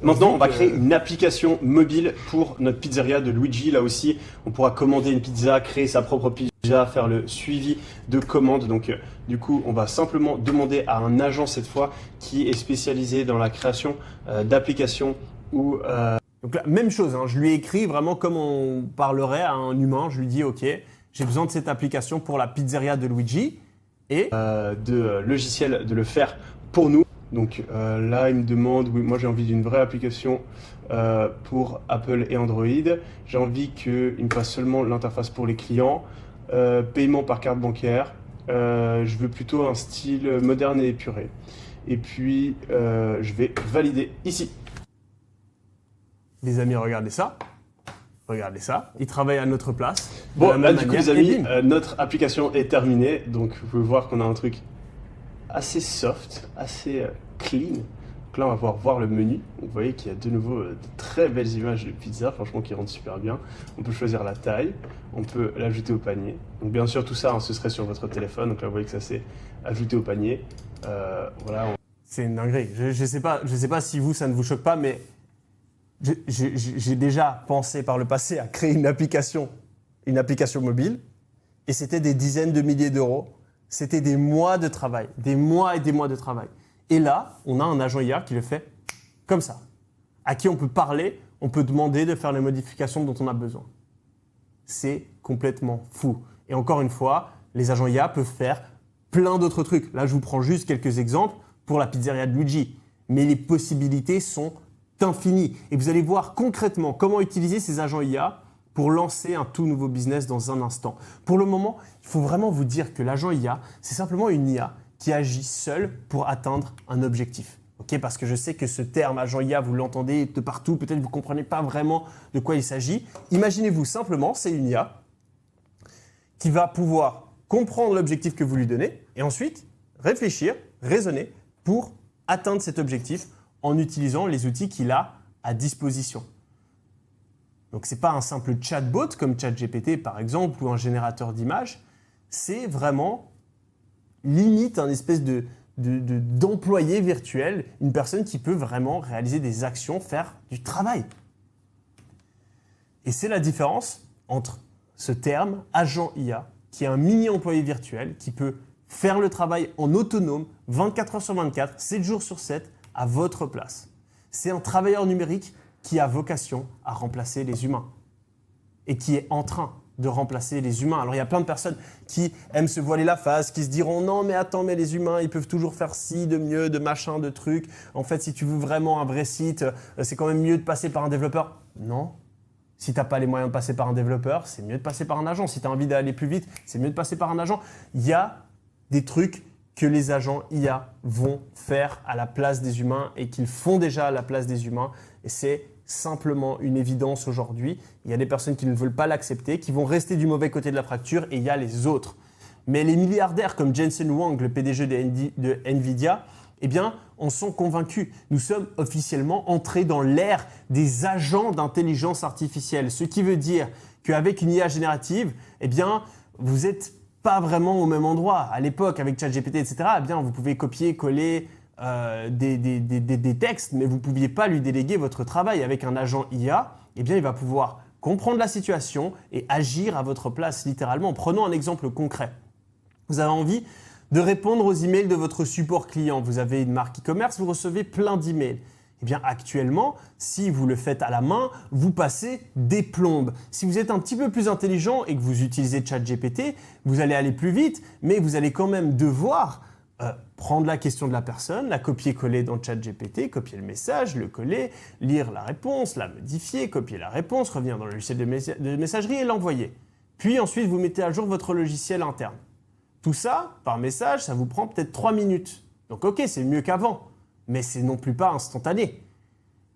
Maintenant, on va créer une application mobile pour notre pizzeria de Luigi. Là aussi, on pourra commander une pizza, créer sa propre pizza, faire le suivi de commandes. Donc, du coup, on va simplement demander à un agent cette fois qui est spécialisé dans la création d'applications ou... Donc là, même chose, hein, je lui ai écrit vraiment comme on parlerait à un humain. Je lui dis, OK, j'ai besoin de cette application pour la pizzeria de Luigi et de logiciel de le faire pour nous. Donc là, il me demande, oui, moi j'ai envie d'une vraie application pour Apple et Android. J'ai envie qu'il me fasse seulement l'interface pour les clients, paiement par carte bancaire. Je veux plutôt un style moderne et épuré. Et puis, je vais valider ici. Les amis, regardez ça. Regardez ça. Il travaille à notre place. Bon, là, du coup, les amis, notre application est terminée. Donc, vous pouvez voir qu'on a un truc assez soft, assez clean. Donc là, on va pouvoir voir le menu. Vous voyez qu'il y a de nouveau de très belles images de pizza, franchement, qui rendent super bien. On peut choisir la taille, on peut l'ajouter au panier. Donc bien sûr, tout ça, hein, ce serait sur votre téléphone. Donc là, vous voyez que ça s'est ajouté au panier. Voilà. C'est une dinguerie. Je sais pas si vous, ça ne vous choque pas, mais j'ai déjà pensé par le passé à créer une application mobile, et c'était des dizaines de milliers d'euros. C'était des mois de travail, des mois et des mois de travail. Et là, on a un agent IA qui le fait comme ça, à qui on peut parler, on peut demander de faire les modifications dont on a besoin. C'est complètement fou. Et encore une fois, les agents IA peuvent faire plein d'autres trucs. Là, je vous prends juste quelques exemples pour la pizzeria de Luigi. Mais les possibilités sont infinies. Et vous allez voir concrètement comment utiliser ces agents IA pour lancer un tout nouveau business dans un instant. Pour le moment, il faut vraiment vous dire que l'agent IA, c'est simplement une IA qui agit seule pour atteindre un objectif. Okay, parce que je sais que ce terme agent IA, vous l'entendez de partout, peut-être que vous ne comprenez pas vraiment de quoi il s'agit. Imaginez-vous simplement, c'est une IA qui va pouvoir comprendre l'objectif que vous lui donnez et ensuite réfléchir, raisonner pour atteindre cet objectif en utilisant les outils qu'il a à disposition. Donc, ce n'est pas un simple chatbot comme ChatGPT par exemple ou un générateur d'images, c'est vraiment limite un espèce d'employé virtuel, une personne qui peut vraiment réaliser des actions, faire du travail. Et c'est la différence entre ce terme agent IA, qui est un mini-employé virtuel qui peut faire le travail en autonome 24 heures sur 24, 7 jours sur 7 à votre place. C'est un travailleur numérique qui a vocation à remplacer les humains et qui est en train de remplacer les humains. Alors il y a plein de personnes qui aiment se voiler la face, qui se diront non mais attends, mais les humains ils peuvent toujours faire ci de mieux, de machin, de trucs. En fait si tu veux vraiment un vrai site, c'est quand même mieux de passer par un développeur. Non. Si tu n'as pas les moyens de passer par un développeur, c'est mieux de passer par un agent. Si tu as envie d'aller plus vite, c'est mieux de passer par un agent. Il y a des trucs que les agents IA vont faire à la place des humains et qu'ils font déjà à la place des humains. Et c'est simplement une évidence aujourd'hui. Il y a des personnes qui ne veulent pas l'accepter, qui vont rester du mauvais côté de la fracture et il y a les autres. Mais les milliardaires comme Jensen Huang, le PDG de Nvidia, eh bien, en sont convaincus. Nous sommes officiellement entrés dans l'ère des agents d'intelligence artificielle. Ce qui veut dire qu'avec une IA générative, eh bien, vous n'êtes pas vraiment au même endroit. À l'époque, avec ChatGPT, etc., eh bien, vous pouvez copier, coller des textes, mais vous ne pouviez pas lui déléguer votre travail. Avec un agent IA, eh bien, il va pouvoir comprendre la situation et agir à votre place, littéralement. Prenons un exemple concret. Vous avez envie de répondre aux emails de votre support client. Vous avez une marque e-commerce, vous recevez plein d'emails. Eh bien, actuellement, si vous le faites à la main, vous passez des plombes. Si vous êtes un petit peu plus intelligent et que vous utilisez ChatGPT, vous allez aller plus vite, mais vous allez quand même devoir prendre la question de la personne, la copier-coller dans ChatGPT, copier le message, le coller, lire la réponse, la modifier, copier la réponse, revenir dans le logiciel de messagerie et l'envoyer. Puis ensuite, vous mettez à jour votre logiciel interne. Tout ça, par message, ça vous prend peut-être 3 minutes. Donc ok, c'est mieux qu'avant, mais c'est non plus pas instantané.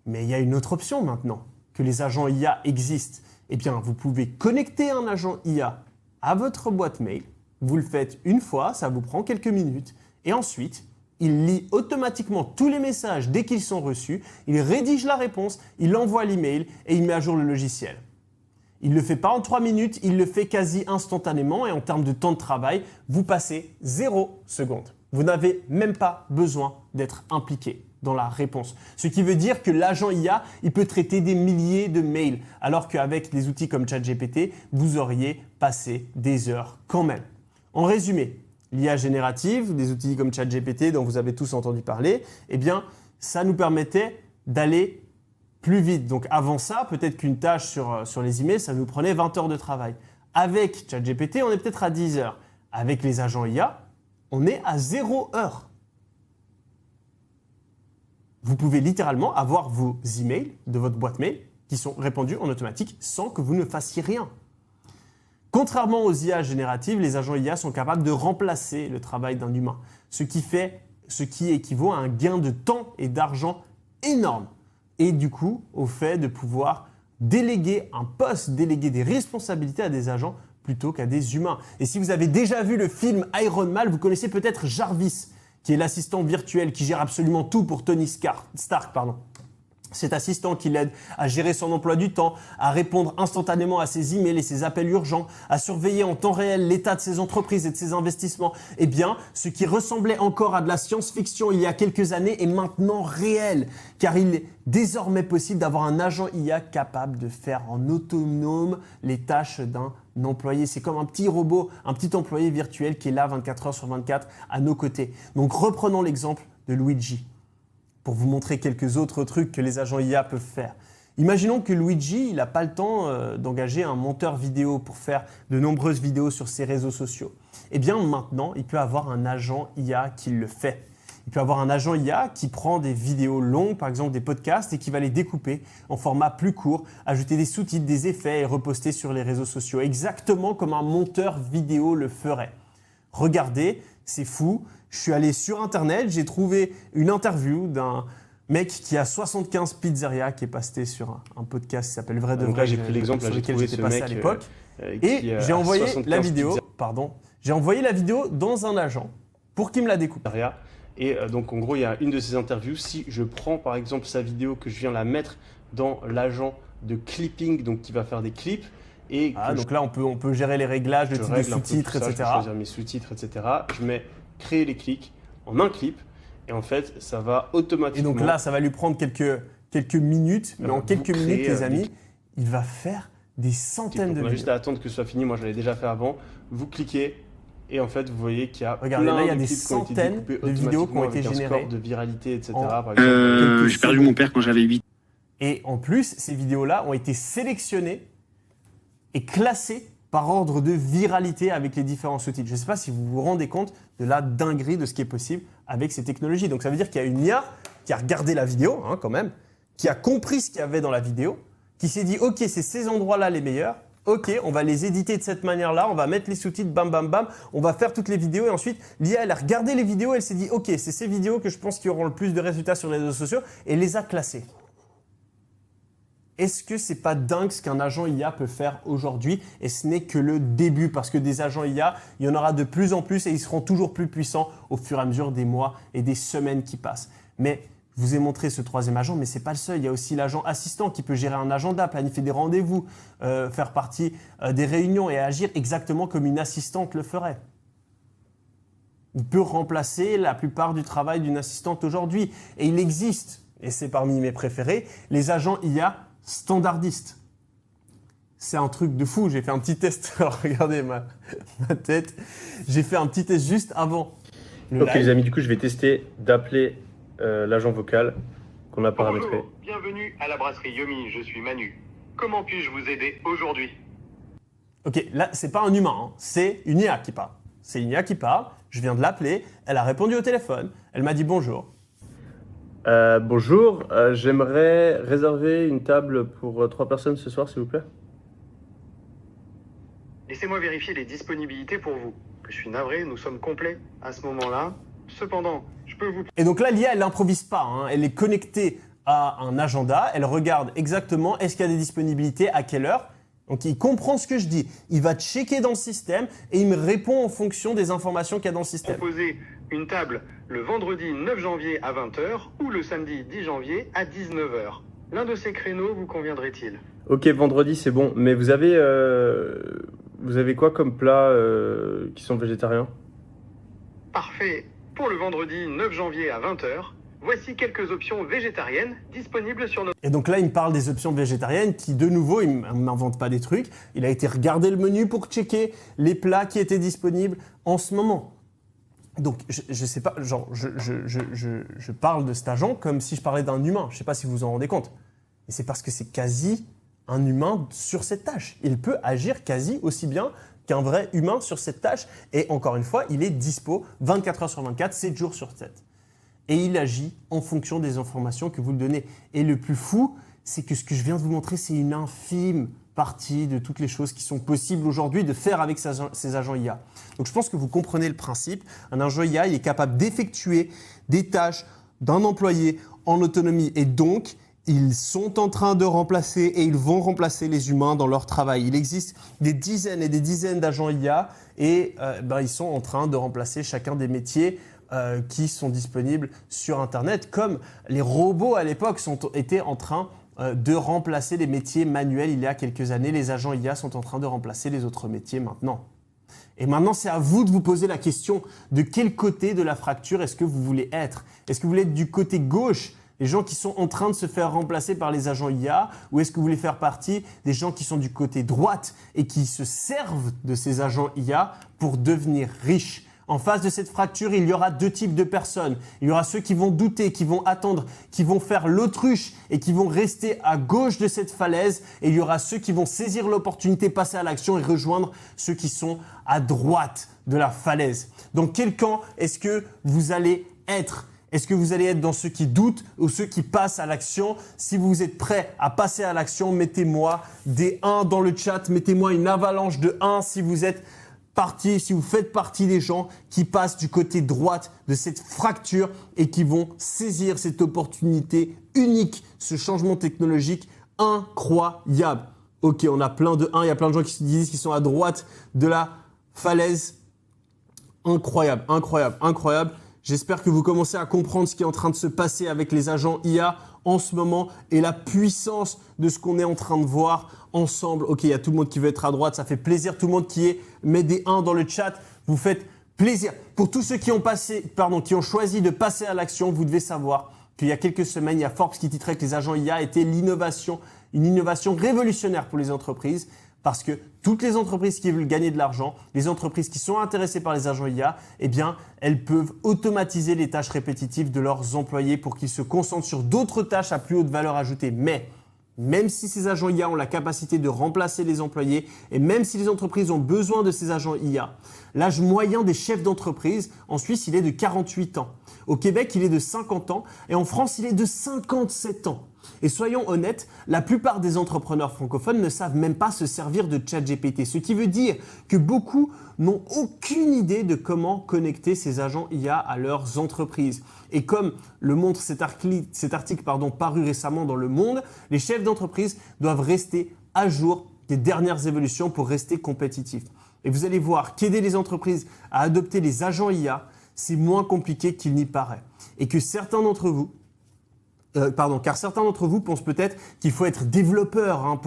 Mais il y a une autre option maintenant que les agents IA existent. Eh bien, vous pouvez connecter un agent IA à votre boîte mail. Vous le faites une fois, ça vous prend quelques minutes. Et ensuite, il lit automatiquement tous les messages dès qu'ils sont reçus. Il rédige la réponse, il envoie l'email et il met à jour le logiciel. Il ne le fait pas en 3 minutes, il le fait quasi instantanément. Et en termes de temps de travail, vous passez 0 seconde. Vous n'avez même pas besoin d'être impliqué dans la réponse. Ce qui veut dire que l'agent IA, il peut traiter des milliers de mails, alors qu'avec des outils comme ChatGPT, vous auriez passé des heures quand même. En résumé, l'IA générative, des outils comme ChatGPT dont vous avez tous entendu parler, eh bien, ça nous permettait d'aller plus vite. Donc avant ça, peut-être qu'une tâche sur les emails, ça nous prenait 20 heures de travail. Avec ChatGPT, on est peut-être à 10 heures. Avec les agents IA, on est à 0 heure. Vous pouvez littéralement avoir vos emails de votre boîte mail qui sont répondus en automatique sans que vous ne fassiez rien. Contrairement aux IA génératives, les agents IA sont capables de remplacer le travail d'un humain, ce qui équivaut à un gain de temps et d'argent énorme. Et du coup, au fait de pouvoir déléguer un poste, déléguer des responsabilités à des agents plutôt qu'à des humains. Et si vous avez déjà vu le film Iron Man, vous connaissez peut-être Jarvis, qui est l'assistant virtuel qui gère absolument tout pour Tony Stark. Cet assistant qui l'aide à gérer son emploi du temps, à répondre instantanément à ses emails et ses appels urgents, à surveiller en temps réel l'état de ses entreprises et de ses investissements. Eh bien, ce qui ressemblait encore à de la science-fiction il y a quelques années est maintenant réel, car il est désormais possible d'avoir un agent IA capable de faire en autonome les tâches d'un employé. C'est comme un petit robot, un petit employé virtuel qui est là 24 heures sur 24 à nos côtés. Donc reprenons l'exemple de Luigi, pour vous montrer quelques autres trucs que les agents IA peuvent faire. Imaginons que Luigi, il n'a pas le temps d'engager un monteur vidéo pour faire de nombreuses vidéos sur ses réseaux sociaux. Eh bien maintenant, il peut avoir un agent IA qui le fait. Il peut avoir un agent IA qui prend des vidéos longues, par exemple des podcasts, et qui va les découper en format plus court, ajouter des sous-titres, des effets et reposter sur les réseaux sociaux, exactement comme un monteur vidéo le ferait. Regardez, c'est fou. Je suis allé sur Internet, j'ai trouvé une interview d'un mec qui a 75 pizzerias qui est posté sur un podcast qui s'appelle Vrai de Vrai. Donc là, j'ai pris l'exemple, sur j'ai lequel trouvé j'étais ce passé mec à l'époque. Et j'ai envoyé la vidéo, j'ai envoyé la vidéo dans un agent pour qu'il me la découpe. Et donc en gros, il y a une de ces interviews. Si je prends par exemple sa vidéo, que je viens la mettre dans l'agent de clipping, donc qui va faire des clips. Et donc là, on peut gérer les réglages, le type de sous-titres, etc. Je peux choisir mes sous-titres, etc. Je mets créer les clics en un clip. Et en fait, ça va automatiquement… Et donc là, ça va lui prendre quelques minutes. Mais en quelques minutes, les amis, il va faire des centaines de vidéos. On a juste à attendre que ce soit fini. Moi, je l'avais déjà fait avant. Vous cliquez et en fait, vous voyez qu'il y a Regardez, là, il y a des centaines de vidéos qui ont été générées. Un score de viralité, etc. J'ai perdu mon père quand j'avais 8. Et en plus, ces vidéos-là ont été sélectionnées et classées par ordre de viralité avec les différents sous-titres. Je ne sais pas si vous vous rendez compte de la dinguerie de ce qui est possible avec ces technologies. Donc ça veut dire qu'il y a une IA qui a regardé la vidéo, quand même, qui a compris ce qu'il y avait dans la vidéo, qui s'est dit « Ok, c'est ces endroits-là les meilleurs. Ok, on va les éditer de cette manière-là, on va mettre les sous-titres, bam, bam, bam, on va faire toutes les vidéos. » Et ensuite, l'IA, elle a regardé les vidéos, elle s'est dit « Ok, c'est ces vidéos que je pense qui auront le plus de résultats sur les réseaux sociaux. » Et les a classées. Est-ce que c'est pas dingue ce qu'un agent IA peut faire aujourd'hui? Et ce n'est que le début, parce que des agents IA, il y en aura de plus en plus et ils seront toujours plus puissants au fur et à mesure des mois et des semaines qui passent. Mais je vous ai montré ce troisième agent, mais ce n'est pas le seul. Il y a aussi l'agent assistant qui peut gérer un agenda, planifier des rendez-vous, faire partie des réunions et agir exactement comme une assistante le ferait. Il peut remplacer la plupart du travail d'une assistante aujourd'hui. Et il existe, et c'est parmi mes préférés, les agents IA standardiste. C'est un truc de fou. J'ai fait un petit test. Alors, regardez ma tête. J'ai fait un petit test juste avant le live. Les amis, du coup, je vais tester d'appeler l'agent vocal qu'on a paramétré. Bonjour, bienvenue à la brasserie Yomi. Je suis Manu. Comment puis-je vous aider aujourd'hui? Ok, là, c'est pas un humain. C'est une IA qui parle. C'est une IA qui parle. Je viens de l'appeler. Elle a répondu au téléphone. Elle m'a dit bonjour. Bonjour, j'aimerais réserver une table pour 3 personnes ce soir, s'il vous plaît. Laissez-moi vérifier les disponibilités pour vous. Je suis navré, nous sommes complets à ce moment-là. Cependant, je peux vous… Et donc là, l'IA, elle n'improvise pas. Elle est connectée a un agenda, elle regarde exactement est-ce qu'il y a des disponibilités, à quelle heure. Donc il comprend ce que je dis, il va checker dans le système et il me répond en fonction des informations qu'il y a dans le système. Proposer une table le vendredi 9 janvier à 20h ou le samedi 10 janvier à 19h. L'un de ces créneaux vous conviendrait-il ? Ok, vendredi c'est bon, mais vous avez quoi comme plats qui sont végétariens ? Parfait. Pour le vendredi 9 janvier à 20h, voici quelques options végétariennes disponibles sur notre... Et donc là, il me parle des options végétariennes qui, de nouveau, il ne m'invente pas des trucs. Il a été regarder le menu pour checker les plats qui étaient disponibles en ce moment. Donc, je sais pas, genre, je parle de cet agent comme si je parlais d'un humain. Je ne sais pas si vous vous en rendez compte. Et c'est parce que c'est quasi un humain sur cette tâche. Il peut agir quasi aussi bien qu'un vrai humain sur cette tâche. Et encore une fois, il est dispo 24 heures sur 24, 7 jours sur 7. Et il agit en fonction des informations que vous lui donnez. Et le plus fou, c'est que ce que je viens de vous montrer, c'est une infime partie de toutes les choses qui sont possibles aujourd'hui de faire avec ces agents IA. Donc je pense que vous comprenez le principe. Un agent IA, il est capable d'effectuer des tâches d'un employé en autonomie. Et donc, ils sont en train de remplacer et ils vont remplacer les humains dans leur travail. Il existe des dizaines et des dizaines d'agents IA et ils sont en train de remplacer chacun des métiers qui sont disponibles sur Internet, comme les robots à l'époque étaient en train de remplacer les métiers manuels il y a quelques années. Les agents IA sont en train de remplacer les autres métiers maintenant. Et maintenant, c'est à vous de vous poser la question de quel côté de la fracture est-ce que vous voulez être ? Est-ce que vous voulez être du côté gauche, les gens qui sont en train de se faire remplacer par les agents IA, ou est-ce que vous voulez faire partie des gens qui sont du côté droite et qui se servent de ces agents IA pour devenir riches ? En face de cette fracture, il y aura deux types de personnes. Il y aura ceux qui vont douter, qui vont attendre, qui vont faire l'autruche et qui vont rester à gauche de cette falaise. Et il y aura ceux qui vont saisir l'opportunité, passer à l'action et rejoindre ceux qui sont à droite de la falaise. Dans quel camp est-ce que vous allez être ? Est-ce que vous allez être dans ceux qui doutent ou ceux qui passent à l'action ? Si vous êtes prêts à passer à l'action, mettez-moi des 1 dans le chat. Mettez-moi une avalanche de 1 si vous êtes si vous faites partie des gens qui passent du côté droite de cette fracture et qui vont saisir cette opportunité unique, ce changement technologique incroyable. Ok, on a plein de 1, il y a plein de gens qui se disent qu'ils sont à droite de la falaise. Incroyable, incroyable, incroyable. J'espère que vous commencez à comprendre ce qui est en train de se passer avec les agents IA en ce moment et la puissance de ce qu'on est en train de voir ensemble. Ok, il y a tout le monde qui veut être à droite, ça fait plaisir. Tout le monde qui met des 1 dans le chat, vous faites plaisir. Pour tous ceux qui ont choisi de passer à l'action, vous devez savoir qu'il y a quelques semaines, il y a Forbes qui titrait que les agents IA étaient une innovation révolutionnaire pour les entreprises. Parce que toutes les entreprises qui veulent gagner de l'argent, les entreprises qui sont intéressées par les agents IA, eh bien, elles peuvent automatiser les tâches répétitives de leurs employés pour qu'ils se concentrent sur d'autres tâches à plus haute valeur ajoutée. Mais même si ces agents IA ont la capacité de remplacer les employés et même si les entreprises ont besoin de ces agents IA, l'âge moyen des chefs d'entreprise en Suisse, il est de 48 ans. Au Québec, il est de 50 ans et en France, il est de 57 ans. Et soyons honnêtes, la plupart des entrepreneurs francophones ne savent même pas se servir de ChatGPT, ce qui veut dire que beaucoup n'ont aucune idée de comment connecter ces agents IA à leurs entreprises. Et comme le montre cet article paru récemment dans Le Monde, les chefs d'entreprise doivent rester à jour des dernières évolutions pour rester compétitifs. Et vous allez voir qu'aider les entreprises à adopter les agents IA, c'est moins compliqué qu'il n'y paraît. Et que certains d'entre vous pensent peut-être qu'il faut être développeur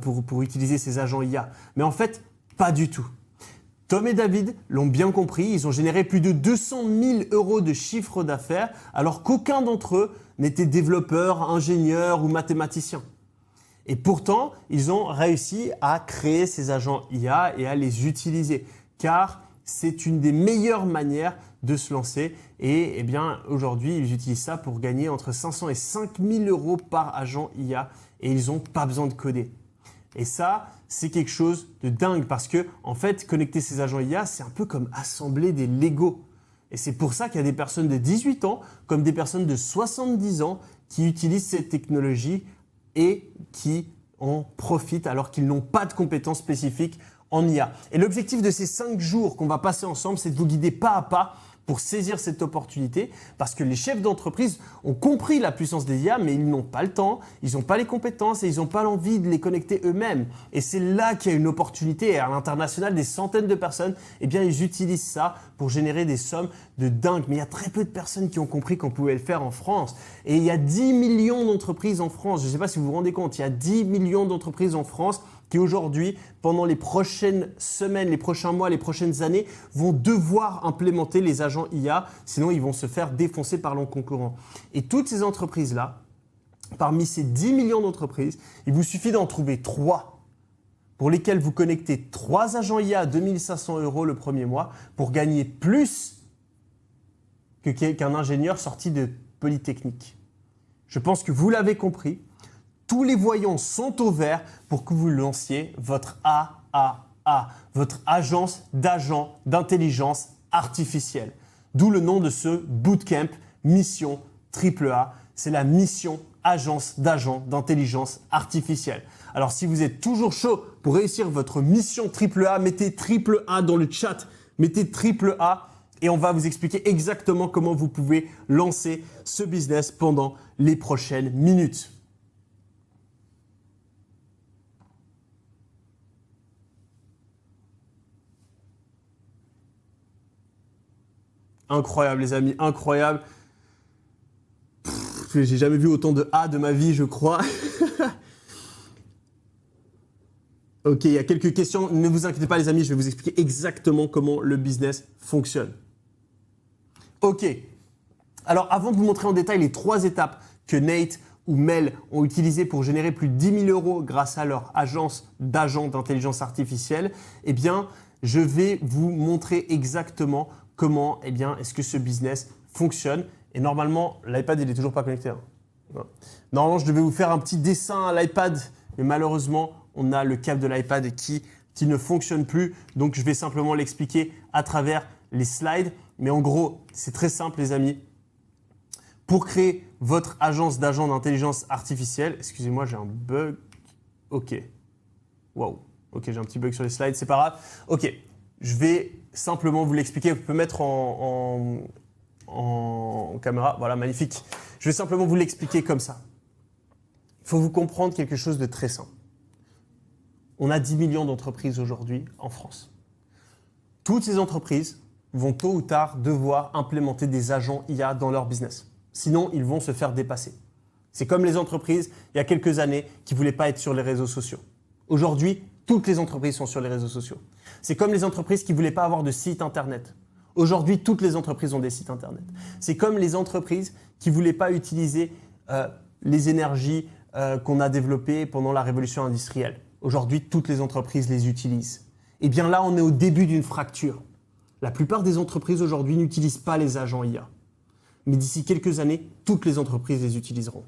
pour utiliser ces agents IA. Mais en fait, pas du tout. Tom et David l'ont bien compris, ils ont généré plus de 200 000 € de chiffre d'affaires alors qu'aucun d'entre eux n'était développeur, ingénieur ou mathématicien. Et pourtant, ils ont réussi à créer ces agents IA et à les utiliser car c'est une des meilleures manières de se lancer et aujourd'hui, ils utilisent ça pour gagner entre 500 et 5 000 € par agent IA et ils n'ont pas besoin de coder. Et ça, c'est quelque chose de dingue parce que, en fait, connecter ces agents IA, c'est un peu comme assembler des Lego. Et c'est pour ça qu'il y a des personnes de 18 ans comme des personnes de 70 ans qui utilisent cette technologie et qui en profitent alors qu'ils n'ont pas de compétences spécifiques en IA. Et l'objectif de ces 5 jours qu'on va passer ensemble, c'est de vous guider pas à pas pour saisir cette opportunité parce que les chefs d'entreprise ont compris la puissance des IA, mais ils n'ont pas le temps, ils n'ont pas les compétences et ils n'ont pas l'envie de les connecter eux-mêmes. Et c'est là qu'il y a une opportunité. Et à l'international, des centaines de personnes, eh bien, ils utilisent ça pour générer des sommes de dingue. Mais il y a très peu de personnes qui ont compris qu'on pouvait le faire en France. Et il y a 10 millions d'entreprises en France. Je ne sais pas si vous vous rendez compte, il y a 10 millions d'entreprises en France qui aujourd'hui, pendant les prochaines semaines, les prochains mois, les prochaines années, vont devoir implémenter les agents IA, sinon ils vont se faire défoncer par leurs concurrents. Et toutes ces entreprises-là, parmi ces 10 millions d'entreprises, il vous suffit d'en trouver 3 pour lesquelles vous connectez 3 agents IA à 2 500 € le premier mois pour gagner plus qu'un ingénieur sorti de Polytechnique. Je pense que vous l'avez compris. Tous les voyants sont au vert pour que vous lanciez votre AAA, votre agence d'agents d'intelligence artificielle. D'où le nom de ce bootcamp Mission AAA. C'est la mission agence d'agents d'intelligence artificielle. Alors si vous êtes toujours chaud pour réussir votre mission AAA, mettez AAA dans le chat. Mettez AAA et on va vous expliquer exactement comment vous pouvez lancer ce business pendant les prochaines minutes. Incroyable les amis, incroyable. J'ai jamais vu autant de A de ma vie, je crois. Ok, il y a quelques questions. Ne vous inquiétez pas les amis, je vais vous expliquer exactement comment le business fonctionne. Ok. Alors avant de vous montrer en détail les 3 étapes que Nate ou Mel ont utilisées pour générer plus de 10 000 € grâce à leur agence d'agents d'intelligence artificielle, eh bien, je vais vous montrer exactement comment est-ce que ce business fonctionne. Et normalement, l'iPad, il n'est toujours pas connecté. Normalement, je devais vous faire un petit dessin à l'iPad, mais malheureusement, on a le câble de l'iPad qui ne fonctionne plus. Donc, je vais simplement l'expliquer à travers les slides. Mais en gros, c'est très simple, les amis. Pour créer votre agence d'agents d'intelligence artificielle, excusez-moi, j'ai un bug. Ok. Waouh. Ok, j'ai un petit bug sur les slides, c'est pas grave. Ok. Je vais simplement vous l'expliquer. Vous pouvez mettre en caméra. Voilà, magnifique. Je vais simplement vous l'expliquer comme ça. Il faut vous comprendre quelque chose de très simple. On a 10 millions d'entreprises aujourd'hui en France. Toutes ces entreprises vont tôt ou tard devoir implémenter des agents IA dans leur business. Sinon, ils vont se faire dépasser. C'est comme les entreprises, il y a quelques années, qui ne voulaient pas être sur les réseaux sociaux. Aujourd'hui, toutes les entreprises sont sur les réseaux sociaux. C'est comme les entreprises qui ne voulaient pas avoir de site internet. Aujourd'hui, toutes les entreprises ont des sites internet. C'est comme les entreprises qui ne voulaient pas utiliser les énergies qu'on a développées pendant la révolution industrielle. Aujourd'hui, toutes les entreprises les utilisent. Et bien là, on est au début d'une fracture. La plupart des entreprises aujourd'hui n'utilisent pas les agents IA. Mais d'ici quelques années, toutes les entreprises les utiliseront.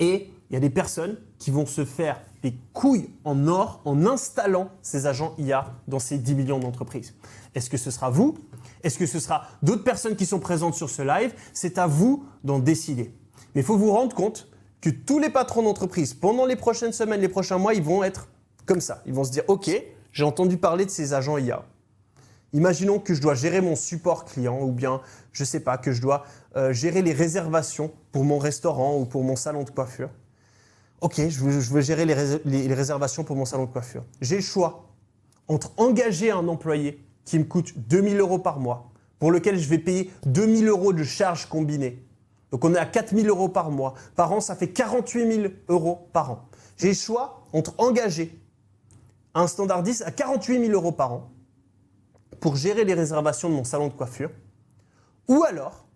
Et il y a des personnes qui vont se faire des couilles en or en installant ces agents IA dans ces 10 millions d'entreprises. Est-ce que ce sera vous? Est-ce que ce sera d'autres personnes qui sont présentes sur ce live? C'est à vous d'en décider. Mais il faut vous rendre compte que tous les patrons d'entreprise, pendant les prochaines semaines, les prochains mois, ils vont être comme ça. Ils vont se dire « Ok, j'ai entendu parler de ces agents IA. Imaginons que je dois gérer mon support client ou bien, je ne sais pas, que je dois gérer les réservations pour mon restaurant ou pour mon salon de coiffure. Ok, je veux gérer les réservations pour mon salon de coiffure. J'ai le choix entre engager un employé qui me coûte 2 000 € par mois, pour lequel je vais payer 2 000 € de charges combinées. Donc on est à 4 000 € par mois. Par an, ça fait 48 000 € par an. J'ai le choix entre engager un standardiste à 48 000 € par an pour gérer les réservations de mon salon de coiffure, ou alors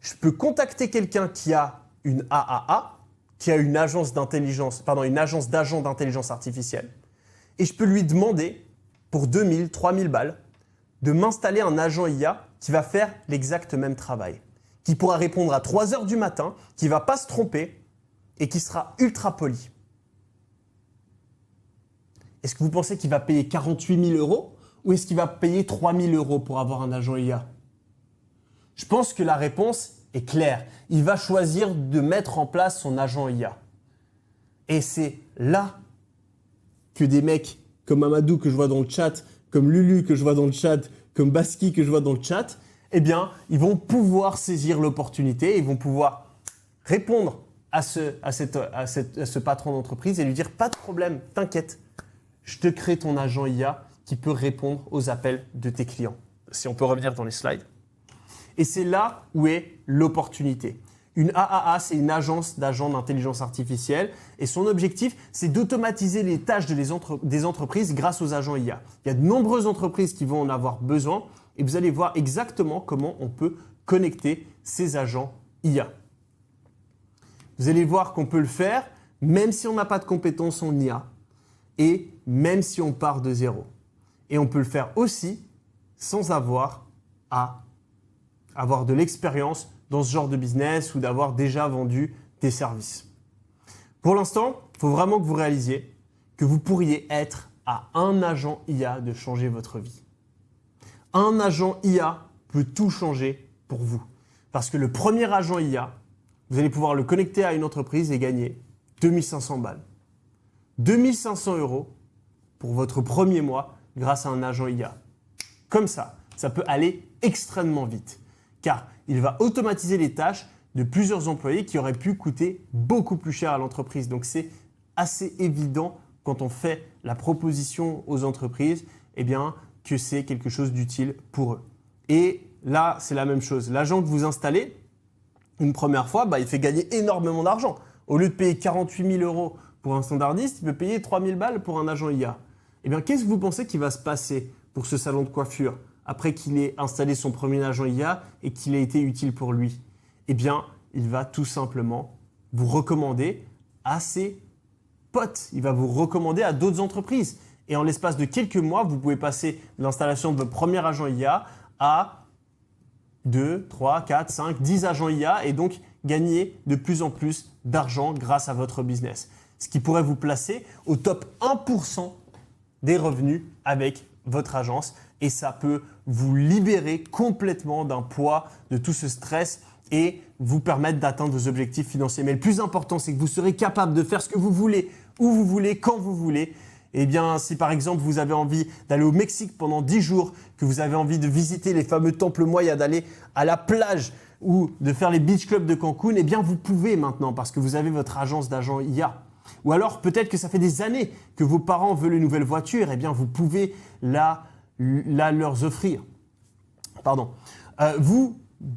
je peux contacter quelqu'un qui a une AAA, qui a une agence d'agents d'intelligence artificielle, et je peux lui demander pour 2 000, 3 000 balles de m'installer un agent IA qui va faire l'exact même travail, qui pourra répondre à 3 heures du matin, qui ne va pas se tromper et qui sera ultra poli. Est-ce que vous pensez qu'il va payer 48 000 € ou est-ce qu'il va payer 3 000 € pour avoir un agent IA? Je pense que la réponse est claire. Il va choisir de mettre en place son agent IA. Et c'est là que des mecs comme Amadou que je vois dans le chat, comme Lulu que je vois dans le chat, comme Baski que je vois dans le chat, eh bien, ils vont pouvoir saisir l'opportunité, ils vont pouvoir répondre à ce patron d'entreprise et lui dire « Pas de problème, t'inquiète, je te crée ton agent IA qui peut répondre aux appels de tes clients. » Si on peut revenir dans les slides. Et c'est là où est l'opportunité. Une AAA, c'est une agence d'agents d'intelligence artificielle et son objectif, c'est d'automatiser les tâches des entreprises grâce aux agents IA. Il y a de nombreuses entreprises qui vont en avoir besoin et vous allez voir exactement comment on peut connecter ces agents IA. Vous allez voir qu'on peut le faire même si on n'a pas de compétences en IA et même si on part de zéro. Et on peut le faire aussi sans avoir à avoir de l'expérience dans ce genre de business ou d'avoir déjà vendu des services. Pour l'instant, il faut vraiment que vous réalisiez que vous pourriez être à un agent IA de changer votre vie. Un agent IA peut tout changer pour vous. Parce que le premier agent IA, vous allez pouvoir le connecter à une entreprise et gagner 2500 balles. 2500 € pour votre premier mois grâce à un agent IA. Comme ça peut aller extrêmement vite. Car il va automatiser les tâches de plusieurs employés qui auraient pu coûter beaucoup plus cher à l'entreprise. Donc c'est assez évident quand on fait la proposition aux entreprises, eh bien, que c'est quelque chose d'utile pour eux. Et là, c'est la même chose. L'agent que vous installez, une première fois, il fait gagner énormément d'argent. Au lieu de payer 48 000 € pour un standardiste, il peut payer 3 000 balles pour un agent IA. Eh bien, qu'est-ce que vous pensez qui va se passer pour ce salon de coiffure après qu'il ait installé son premier agent IA et qu'il ait été utile pour lui? Eh bien, il va tout simplement vous recommander à ses potes. Il va vous recommander à d'autres entreprises. Et en l'espace de quelques mois, vous pouvez passer de l'installation de votre premier agent IA à 2, 3, 4, 5, 10 agents IA et donc gagner de plus en plus d'argent grâce à votre business. Ce qui pourrait vous placer au top 1% des revenus avec votre agence et ça peut vous libérer complètement d'un poids, de tout ce stress et vous permettre d'atteindre vos objectifs financiers. Mais le plus important, c'est que vous serez capable de faire ce que vous voulez, où vous voulez, quand vous voulez. Eh bien, si par exemple vous avez envie d'aller au Mexique pendant 10 jours, que vous avez envie de visiter les fameux temples mayas, d'aller à la plage ou de faire les beach clubs de Cancun, eh bien vous pouvez maintenant parce que vous avez votre agence d'agents IA. Ou alors peut-être que ça fait des années que vos parents veulent une nouvelle voiture, eh bien vous pouvez la leur offrir.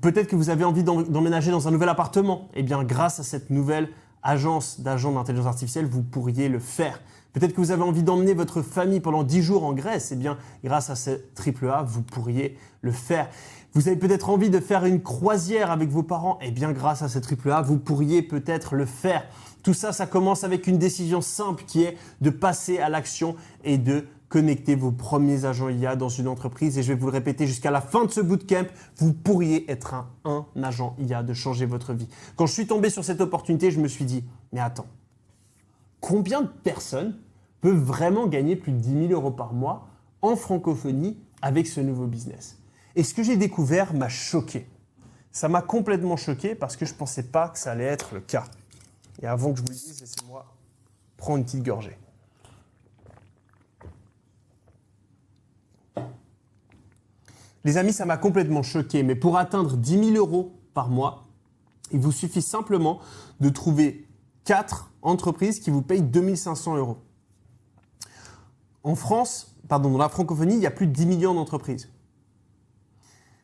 Peut-être que vous avez envie d'emménager dans un nouvel appartement, eh bien grâce à cette nouvelle agence d'agents d'intelligence artificielle, vous pourriez le faire. Peut-être que vous avez envie d'emmener votre famille pendant 10 jours en Grèce, eh bien grâce à ce AAA, vous pourriez le faire. Vous avez peut-être envie de faire une croisière avec vos parents, eh bien grâce à ce AAA, vous pourriez peut-être le faire. Tout ça, ça commence avec une décision simple qui est de passer à l'action et de connecter vos premiers agents IA dans une entreprise. Et je vais vous le répéter jusqu'à la fin de ce bootcamp, vous pourriez être un agent IA, de changer votre vie. Quand je suis tombé sur cette opportunité, je me suis dit, mais attends, combien de personnes peuvent vraiment gagner plus de 10 000 € par mois en francophonie avec ce nouveau business? Et ce que j'ai découvert m'a choqué. Ça m'a complètement choqué parce que je ne pensais pas que ça allait être le cas. Et avant que je vous le dise, laissez-moi prendre une petite gorgée. Les amis, ça m'a complètement choqué, mais pour atteindre 10 000 € par mois, il vous suffit simplement de trouver 4 entreprises qui vous payent 2 500 €. En France, dans la francophonie, il y a plus de 10 millions d'entreprises.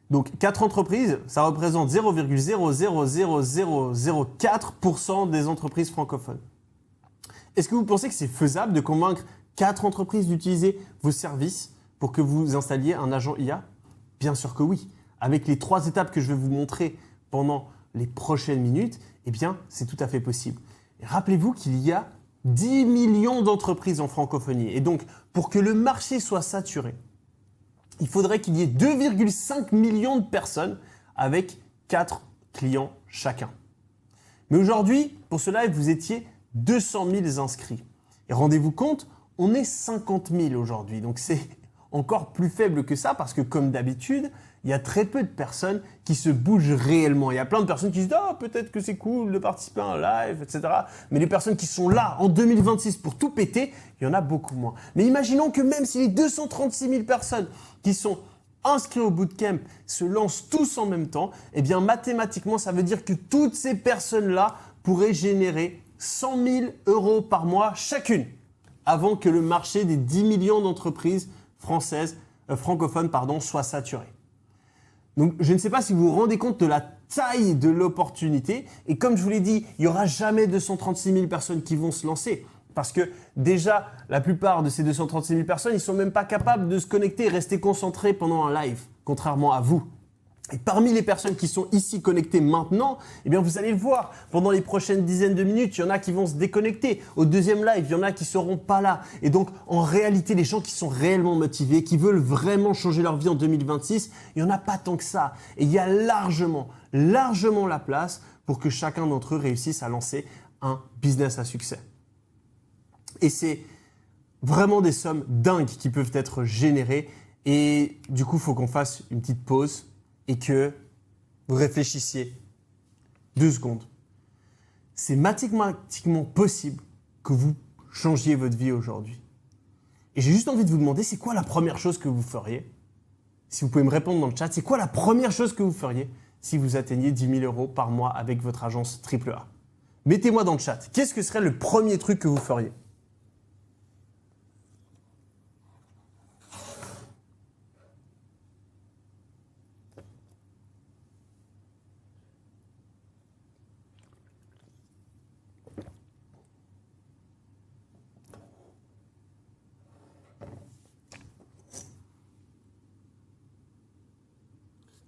Donc 4 entreprises, ça représente 0,00004% des entreprises francophones. Est-ce que vous pensez que c'est faisable de convaincre 4 entreprises d'utiliser vos services pour que vous installiez un agent IA? Bien sûr que oui. Avec les 3 étapes que je vais vous montrer pendant les prochaines minutes, eh bien, c'est tout à fait possible. Et rappelez-vous qu'il y a 10 millions d'entreprises en francophonie. Et donc, pour que le marché soit saturé, il faudrait qu'il y ait 2,5 millions de personnes avec 4 clients chacun. Mais aujourd'hui, pour ce live, vous étiez 200 000 inscrits. Et rendez-vous compte, on est 50 000 aujourd'hui. Donc c'est encore plus faible que ça parce que comme d'habitude, il y a très peu de personnes qui se bougent réellement. Il y a plein de personnes qui se disent « Ah, peut-être que c'est cool de participer à un live, etc. » Mais les personnes qui sont là en 2026 pour tout péter, il y en a beaucoup moins. Mais imaginons que même si les 236 000 personnes qui sont inscrits au bootcamp se lancent tous en même temps, eh bien mathématiquement, ça veut dire que toutes ces personnes-là pourraient générer 100 000 euros par mois chacune, avant que le marché des 10 millions d'entreprises francophones soit saturé. Donc, je ne sais pas si vous vous rendez compte de la taille de l'opportunité. Et comme je vous l'ai dit, il n'y aura jamais 236 000 personnes qui vont se lancer. Parce que déjà, la plupart de ces 236 000 personnes, ils ne sont même pas capables de se connecter et rester concentrés pendant un live, contrairement à vous. Et parmi les personnes qui sont ici connectées maintenant, eh bien vous allez le voir, pendant les prochaines dizaines de minutes, il y en a qui vont se déconnecter. Au deuxième live, il y en a qui ne seront pas là. Et donc, en réalité, les gens qui sont réellement motivés, qui veulent vraiment changer leur vie en 2026, il n'y en a pas tant que ça. Et il y a largement la place pour que chacun d'entre eux réussisse à lancer un business à succès. Et c'est vraiment des sommes dingues qui peuvent être générées. Et du coup, il faut qu'on fasse une petite pause et que vous réfléchissiez 2 secondes. C'est mathématiquement possible que vous changiez votre vie aujourd'hui. Et j'ai juste envie de vous demander, c'est quoi la première chose que vous feriez? Si vous pouvez me répondre dans le chat, c'est quoi la première chose que vous feriez si vous atteigniez 10 000 euros par mois avec votre agence AAA? Mettez-moi dans le chat, qu'est-ce que serait le premier truc que vous feriez?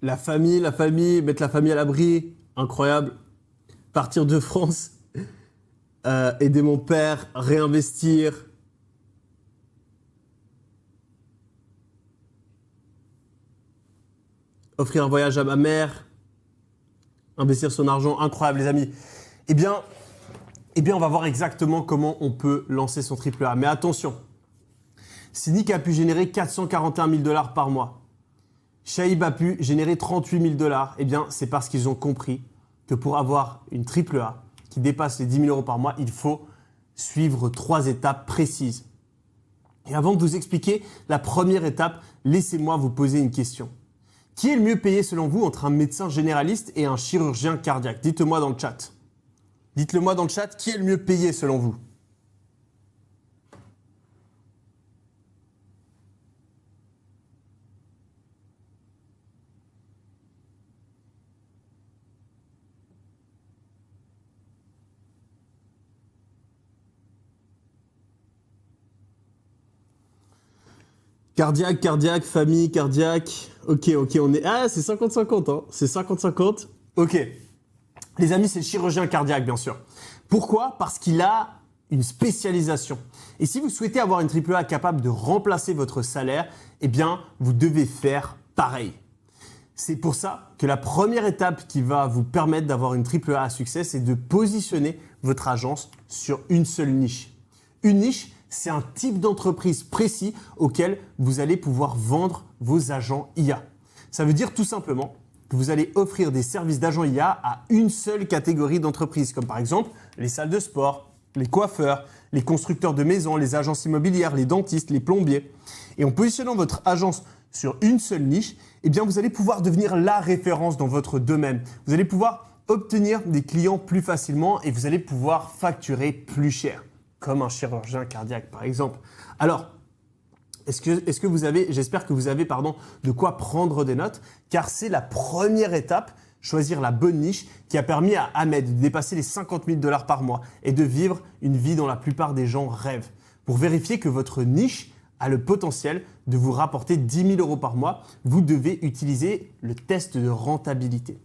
La famille, mettre la famille à l'abri, incroyable. Partir de France, aider mon père, réinvestir. Offrir un voyage à ma mère, investir son argent, incroyable les amis. Eh bien, on va voir exactement comment on peut lancer son AAA. Mais attention, si Nick a pu générer 441 000 $ par mois, Shaib a pu générer 38 000 $, eh bien, c'est parce qu'ils ont compris que pour avoir une AAA qui dépasse les 10 000 euros par mois, il faut suivre 3 étapes précises. Et avant de vous expliquer la première étape, laissez-moi vous poser une question. Qui est le mieux payé selon vous entre un médecin généraliste et un chirurgien cardiaque? Dites-le-moi dans le chat. Dites-le moi dans le chat, qui est le mieux payé selon vous? Cardiaque, famille, cardiaque. Ok, on est... Ah, c'est 50-50, hein. C'est 50-50. Ok. Les amis, c'est le chirurgien cardiaque, bien sûr. Pourquoi? Parce qu'il a une spécialisation. Et si vous souhaitez avoir une AAA capable de remplacer votre salaire, eh bien, vous devez faire pareil. C'est pour ça que la première étape qui va vous permettre d'avoir une AAA à succès, c'est de positionner votre agence sur une seule niche. Une niche, c'est un type d'entreprise précis auquel vous allez pouvoir vendre vos agents IA. Ça veut dire tout simplement que vous allez offrir des services d'agents IA à une seule catégorie d'entreprises, comme par exemple les salles de sport, les coiffeurs, les constructeurs de maisons, les agences immobilières, les dentistes, les plombiers. Et en positionnant votre agence sur une seule niche, eh bien vous allez pouvoir devenir la référence dans votre domaine. Vous allez pouvoir obtenir des clients plus facilement et vous allez pouvoir facturer plus cher, comme un chirurgien cardiaque par exemple. Alors, est-ce que vous avez, j'espère que vous avez de quoi prendre des notes, car c'est la première étape, choisir la bonne niche, qui a permis à Ahmed de dépasser les 50 000 $ par mois et de vivre une vie dont la plupart des gens rêvent. Pour vérifier que votre niche a le potentiel de vous rapporter 10 000 € par mois, vous devez utiliser le test de rentabilité.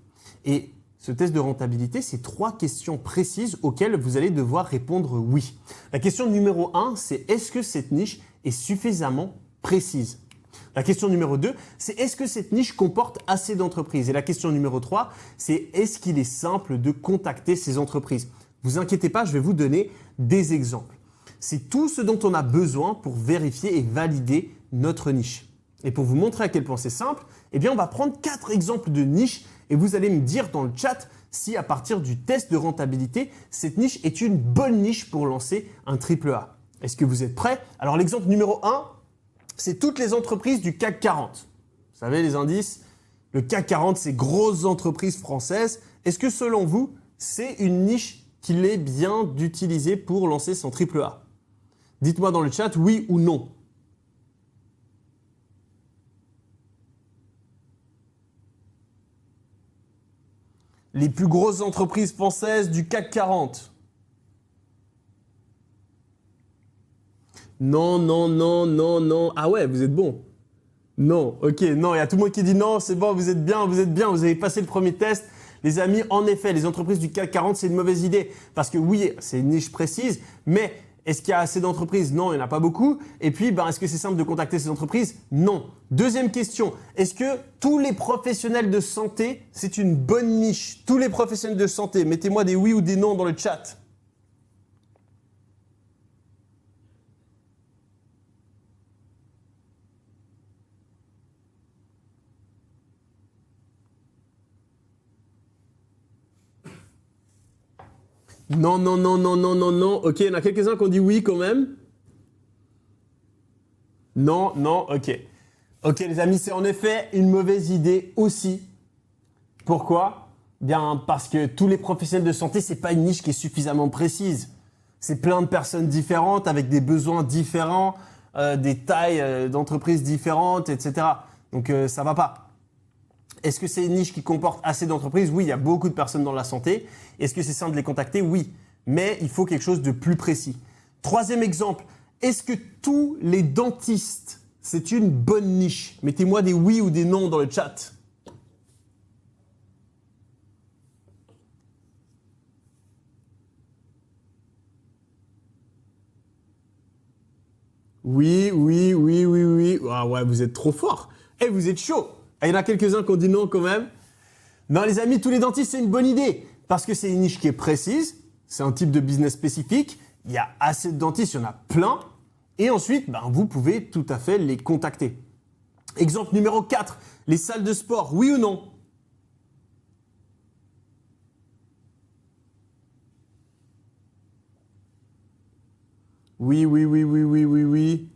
Et ce test de rentabilité, c'est 3 questions précises auxquelles vous allez devoir répondre oui. La question numéro 1, c'est est-ce que cette niche est suffisamment précise? La question numéro 2, c'est est-ce que cette niche comporte assez d'entreprises? Et la question numéro 3, c'est est-ce qu'il est simple de contacter ces entreprises? Vous inquiétez pas, je vais vous donner des exemples. C'est tout ce dont on a besoin pour vérifier et valider notre niche. Et pour vous montrer à quel point c'est simple, eh bien on va prendre 4 exemples de niches et vous allez me dire dans le chat si à partir du test de rentabilité, cette niche est une bonne niche pour lancer un AAA. Est-ce que vous êtes prêts? Alors l'exemple numéro 1, c'est toutes les entreprises du CAC 40. Vous savez, les indices, le CAC 40, c'est grosses entreprises françaises. Est-ce que selon vous, c'est une niche qu'il est bien d'utiliser pour lancer son triple A? Dites-moi dans le chat oui ou non. Les plus grosses entreprises françaises du CAC 40. Non, non, non, non, non. Ah ouais, vous êtes bon. Non, ok, non, il y a tout le monde qui dit non, c'est bon, vous êtes bien, vous avez passé le premier test. Les amis, en effet, les entreprises du CAC 40, c'est une mauvaise idée. Parce que oui, c'est une niche précise, mais est-ce qu'il y a assez d'entreprises? Non, il n'y en a pas beaucoup. Et puis, est-ce que c'est simple de contacter ces entreprises? Non. Deuxième question, est-ce que tous les professionnels de santé, c'est une bonne niche? Tous les professionnels de santé, mettez-moi des oui ou des non dans le chat. Non, non, non, non, non, non, non. Ok, il y en a quelques-uns qui ont dit oui quand même. Non, non, ok. Ok les amis, c'est en effet une mauvaise idée aussi. Pourquoi? Bien parce que tous les professionnels de santé, c'est pas une niche qui est suffisamment précise. C'est plein de personnes différentes avec des besoins différents, des tailles d'entreprises différentes, etc. Donc ça va pas. Est-ce que c'est une niche qui comporte assez d'entreprises? Oui, il y a beaucoup de personnes dans la santé. Est-ce que c'est simple de les contacter? Oui, mais il faut quelque chose de plus précis. Troisième exemple, est-ce que tous les dentistes, c'est une bonne niche? Mettez-moi des oui ou des non dans le chat. Oui, oui, oui, oui, oui. Ah ouais, vous êtes trop fort. Eh, vous êtes chaud. Il y en a quelques-uns qui ont dit non quand même. Non les amis, tous les dentistes, c'est une bonne idée. Parce que c'est une niche qui est précise. C'est un type de business spécifique. Il y a assez de dentistes, il y en a plein. Et ensuite, vous pouvez tout à fait les contacter. Exemple numéro 4, les salles de sport, oui ou non? Oui, oui, oui, oui, oui, oui, oui.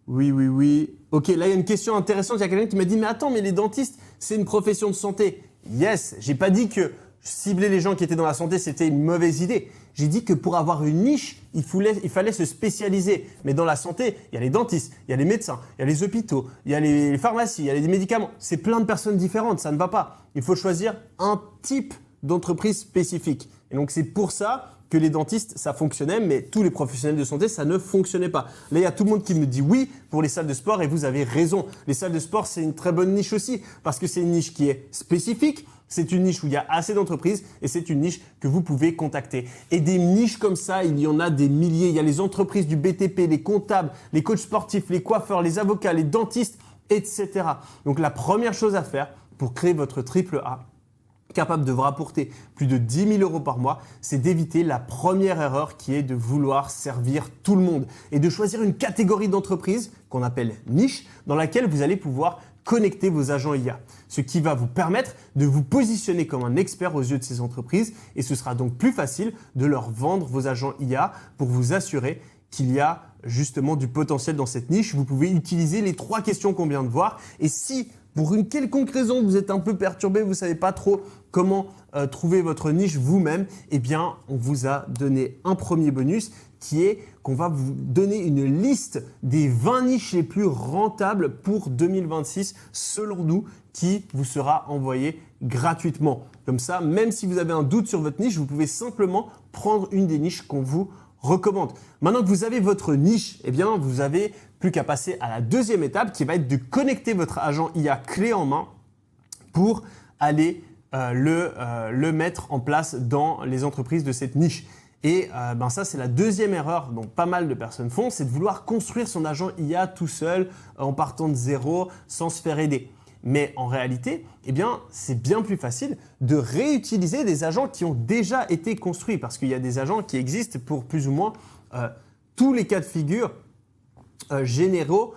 Oui, oui, oui. Ok, là, il y a une question intéressante. Il y a quelqu'un qui m'a dit, mais attends, mais les dentistes, c'est une profession de santé. Yes, j'ai pas dit que cibler les gens qui étaient dans la santé, c'était une mauvaise idée. J'ai dit que pour avoir une niche, il fallait se spécialiser. Mais dans la santé, il y a les dentistes, il y a les médecins, il y a les hôpitaux, il y a les pharmacies, il y a les médicaments. C'est plein de personnes différentes, ça ne va pas. Il faut choisir un type d'entreprise spécifique. Et donc, c'est pour ça que les dentistes, ça fonctionnait, mais tous les professionnels de santé, ça ne fonctionnait pas. Là, il y a tout le monde qui me dit oui pour les salles de sport et vous avez raison. Les salles de sport, c'est une très bonne niche aussi parce que c'est une niche qui est spécifique, c'est une niche où il y a assez d'entreprises et c'est une niche que vous pouvez contacter. Et des niches comme ça, il y en a des milliers. Il y a les entreprises du BTP, les comptables, les coachs sportifs, les coiffeurs, les avocats, les dentistes, etc. Donc, la première chose à faire pour créer votre triple A, capable de vous rapporter plus de 10 000 € par mois, c'est d'éviter la première erreur qui est de vouloir servir tout le monde et de choisir une catégorie d'entreprise qu'on appelle niche dans laquelle vous allez pouvoir connecter vos agents IA. Ce qui va vous permettre de vous positionner comme un expert aux yeux de ces entreprises et ce sera donc plus facile de leur vendre vos agents IA pour vous assurer qu'il y a justement du potentiel dans cette niche. Vous pouvez utiliser les 3 questions qu'on vient de voir et si pour une quelconque raison, vous êtes un peu perturbé, vous ne savez pas trop comment trouver votre niche vous-même, eh bien, on vous a donné un premier bonus qui est qu'on va vous donner une liste des 20 niches les plus rentables pour 2026 selon nous qui vous sera envoyée gratuitement. Comme ça, même si vous avez un doute sur votre niche, vous pouvez simplement prendre une des niches qu'on vous recommande. Maintenant que vous avez votre niche, eh bien, vous avez plus qu'à passer à la deuxième étape qui va être de connecter votre agent IA clé en main pour aller le mettre en place dans les entreprises de cette niche. Et ça, c'est la deuxième erreur dont pas mal de personnes font, c'est de vouloir construire son agent IA tout seul en partant de zéro sans se faire aider. Mais en réalité, eh bien, c'est bien plus facile de réutiliser des agents qui ont déjà été construits parce qu'il y a des agents qui existent pour plus ou moins tous les cas de figure généraux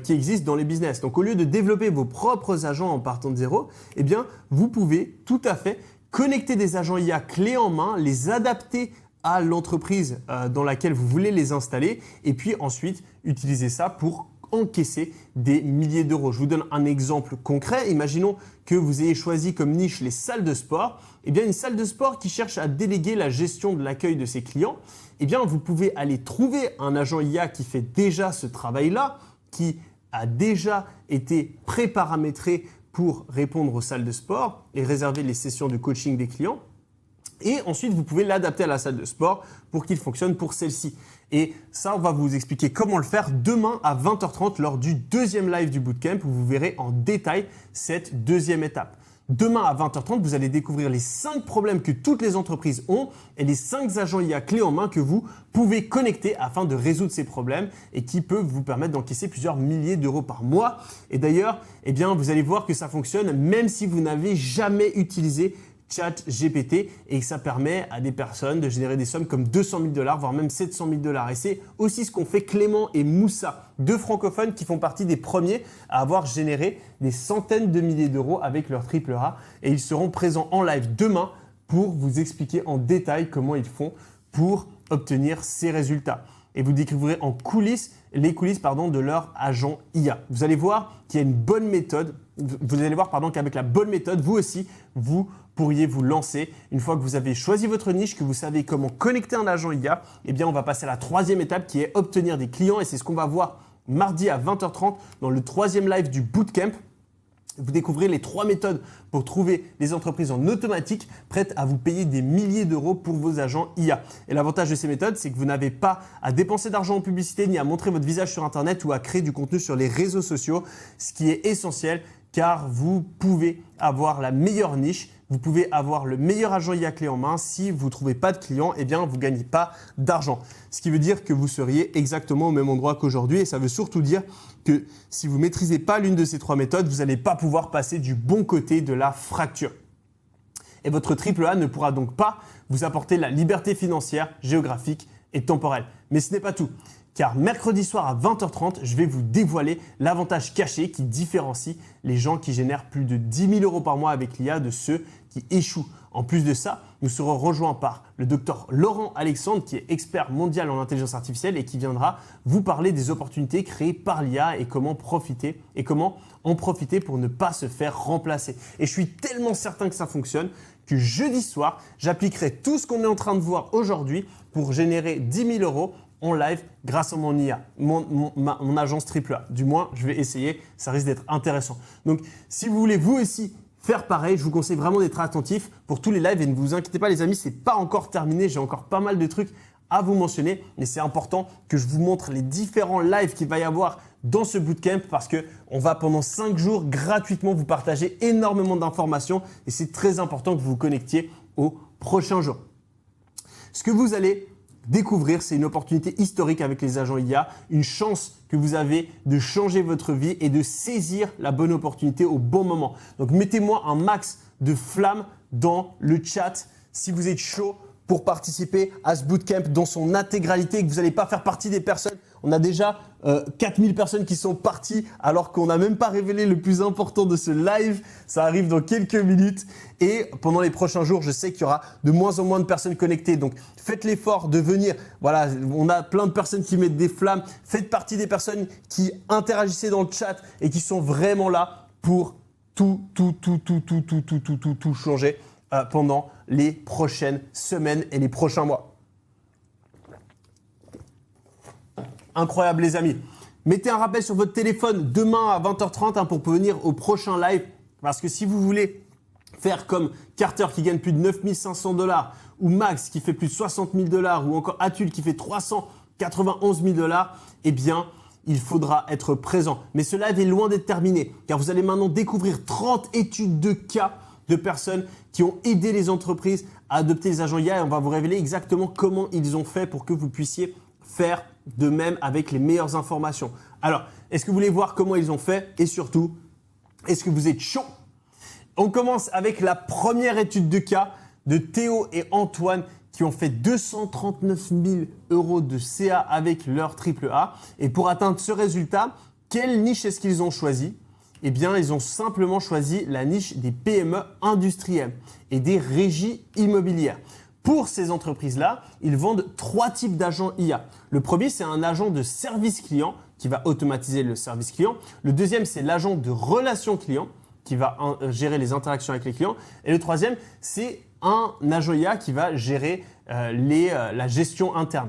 qui existent dans les business. Donc, au lieu de développer vos propres agents en partant de zéro, eh bien, vous pouvez tout à fait connecter des agents IA clés en main, les adapter à l'entreprise dans laquelle vous voulez les installer et puis ensuite utiliser ça pour encaisser des milliers d'euros. Je vous donne un exemple concret. Imaginons que vous ayez choisi comme niche les salles de sport. Eh bien, une salle de sport qui cherche à déléguer la gestion de l'accueil de ses clients, eh bien, vous pouvez aller trouver un agent IA qui fait déjà ce travail-là, qui a déjà été pré-paramétré pour répondre aux salles de sport et réserver les sessions de coaching des clients. Et ensuite, vous pouvez l'adapter à la salle de sport pour qu'il fonctionne pour celle-ci. Et ça, on va vous expliquer comment le faire demain à 20h30 lors du deuxième live du Bootcamp où vous verrez en détail cette deuxième étape. Demain à 20h30, vous allez découvrir les 5 problèmes que toutes les entreprises ont et les 5 agents IA clés en main que vous pouvez connecter afin de résoudre ces problèmes et qui peuvent vous permettre d'encaisser plusieurs milliers d'euros par mois. Et d'ailleurs, eh bien, vous allez voir que ça fonctionne même si vous n'avez jamais utilisé ChatGPT et que ça permet à des personnes de générer des sommes comme 200 000 $, voire même 700 000 $. Et c'est aussi ce qu'ont fait Clément et Moussa, 2 francophones qui font partie des premiers à avoir généré des centaines de milliers d'euros avec leur AAA. Et ils seront présents en live demain pour vous expliquer en détail comment ils font pour obtenir ces résultats. Et vous découvrirez en coulisses, les coulisses de leur agent IA. Vous allez voir qu'il y a une bonne méthode. Vous allez voir qu'avec la bonne méthode, vous aussi, vous pourriez vous lancer. Une fois que vous avez choisi votre niche, que vous savez comment connecter un agent IA, eh bien, on va passer à la troisième étape qui est obtenir des clients. Et c'est ce qu'on va voir mardi à 20h30 dans le troisième live du Bootcamp. Vous découvrez les 3 méthodes pour trouver des entreprises en automatique prêtes à vous payer des milliers d'euros pour vos agents IA. Et l'avantage de ces méthodes, c'est que vous n'avez pas à dépenser d'argent en publicité ni à montrer votre visage sur Internet ou à créer du contenu sur les réseaux sociaux, ce qui est essentiel car vous pouvez avoir la meilleure niche, vous pouvez avoir le meilleur agent IA clé en main. Si vous ne trouvez pas de clients, eh bien, vous ne gagnez pas d'argent. Ce qui veut dire que vous seriez exactement au même endroit qu'aujourd'hui et ça veut surtout dire que si vous ne maîtrisez pas l'une de ces 3 méthodes, vous n'allez pas pouvoir passer du bon côté de la fracture. Et votre AAA ne pourra donc pas vous apporter la liberté financière, géographique et temporelle. Mais ce n'est pas tout. Car mercredi soir à 20h30, je vais vous dévoiler l'avantage caché qui différencie les gens qui génèrent plus de 10 000 € par mois avec l'IA de ceux qui échouent. En plus de ça, nous serons rejoints par le docteur Laurent Alexandre qui est expert mondial en intelligence artificielle et qui viendra vous parler des opportunités créées par l'IA et comment en profiter pour ne pas se faire remplacer. Et je suis tellement certain que ça fonctionne que jeudi soir, j'appliquerai tout ce qu'on est en train de voir aujourd'hui pour générer 10 000 € en live grâce à mon IA, mon agence AAA. Du moins, je vais essayer, ça risque d'être intéressant. Donc, si vous voulez vous aussi faire pareil, je vous conseille vraiment d'être attentif pour tous les lives et ne vous inquiétez pas les amis, c'est pas encore terminé, j'ai encore pas mal de trucs à vous mentionner, mais c'est important que je vous montre les différents lives qu'il va y avoir dans ce bootcamp parce qu'on va pendant 5 jours gratuitement vous partager énormément d'informations et c'est très important que vous vous connectiez aux prochains jours. Ce que vous allez découvrir, c'est une opportunité historique avec les agents IA, une chance que vous avez de changer votre vie et de saisir la bonne opportunité au bon moment. Donc mettez-moi un max de flamme dans le chat si vous êtes chaud pour participer à ce bootcamp dans son intégralité et que vous n'allez pas faire partie des personnes. On a déjà 4000 personnes qui sont parties alors qu'on n'a même pas révélé le plus important de ce live. Ça arrive dans quelques minutes et pendant les prochains jours, je sais qu'il y aura de moins en moins de personnes connectées. Donc, faites l'effort de venir. Voilà, on a plein de personnes qui mettent des flammes. Faites partie des personnes qui interagissaient dans le chat et qui sont vraiment là pour tout changer pendant les prochaines semaines et les prochains mois. Incroyable les amis. Mettez un rappel sur votre téléphone demain à 20h30 pour venir au prochain live. Parce que si vous voulez faire comme Carter qui gagne plus de 9 500 $, ou Max qui fait plus de 60 000 $, ou encore Atul qui fait 391 000 $, eh bien, il faudra être présent. Mais ce live est loin d'être terminé car vous allez maintenant découvrir 30 études de cas de personnes qui ont aidé les entreprises à adopter les agents IA et on va vous révéler exactement comment ils ont fait pour que vous puissiez faire de même avec les meilleures informations. Alors, est-ce que vous voulez voir comment ils ont fait et surtout, est-ce que vous êtes chaud? On commence avec la première étude de cas de Théo et Antoine qui ont fait 239 000 € de CA avec leur AAA. Et pour atteindre ce résultat, quelle niche est-ce qu'ils ont choisi? Eh bien, ils ont simplement choisi la niche des PME industrielles et des régies immobilières. Pour ces entreprises-là, ils vendent 3 types d'agents IA. Le premier, c'est un agent de service client qui va automatiser le service client. Le deuxième, c'est l'agent de relation client qui va gérer les interactions avec les clients. Et le troisième, c'est un agent IA qui va gérer la gestion interne.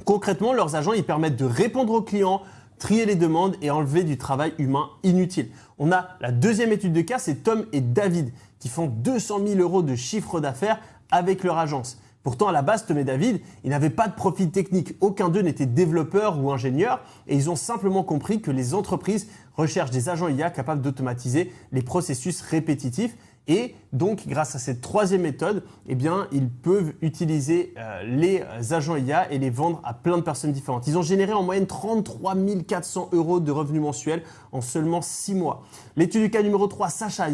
Concrètement, leurs agents, ils permettent de répondre aux clients, trier les demandes et enlever du travail humain inutile. On a la deuxième étude de cas, c'est Tom et David qui font 200 000 € de chiffre d'affaires avec leur agence. Pourtant, à la base, Tom et David, ils n'avaient pas de profil technique. Aucun d'eux n'était développeur ou ingénieur et ils ont simplement compris que les entreprises recherchent des agents IA capables d'automatiser les processus répétitifs. Et donc, grâce à cette troisième méthode, eh bien, ils peuvent utiliser les agents IA et les vendre à plein de personnes différentes. Ils ont généré en moyenne 33 400 € de revenus mensuels en seulement 6 mois. L'étude du cas numéro 3, Sacha,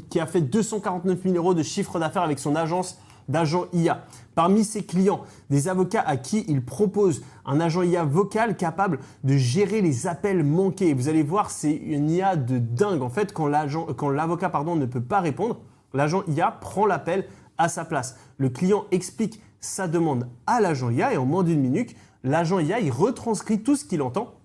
qui a fait 249 000 € de chiffre d'affaires avec son agence d'agents IA. Parmi ses clients, des avocats à qui il propose un agent IA vocal capable de gérer les appels manqués. Vous allez voir, c'est une IA de dingue. En fait, quand l'avocat ne peut pas répondre, l'agent IA prend l'appel à sa place. Le client explique sa demande à l'agent IA et en moins d'une minute, l'agent IA il retranscrit tout ce qu'il entend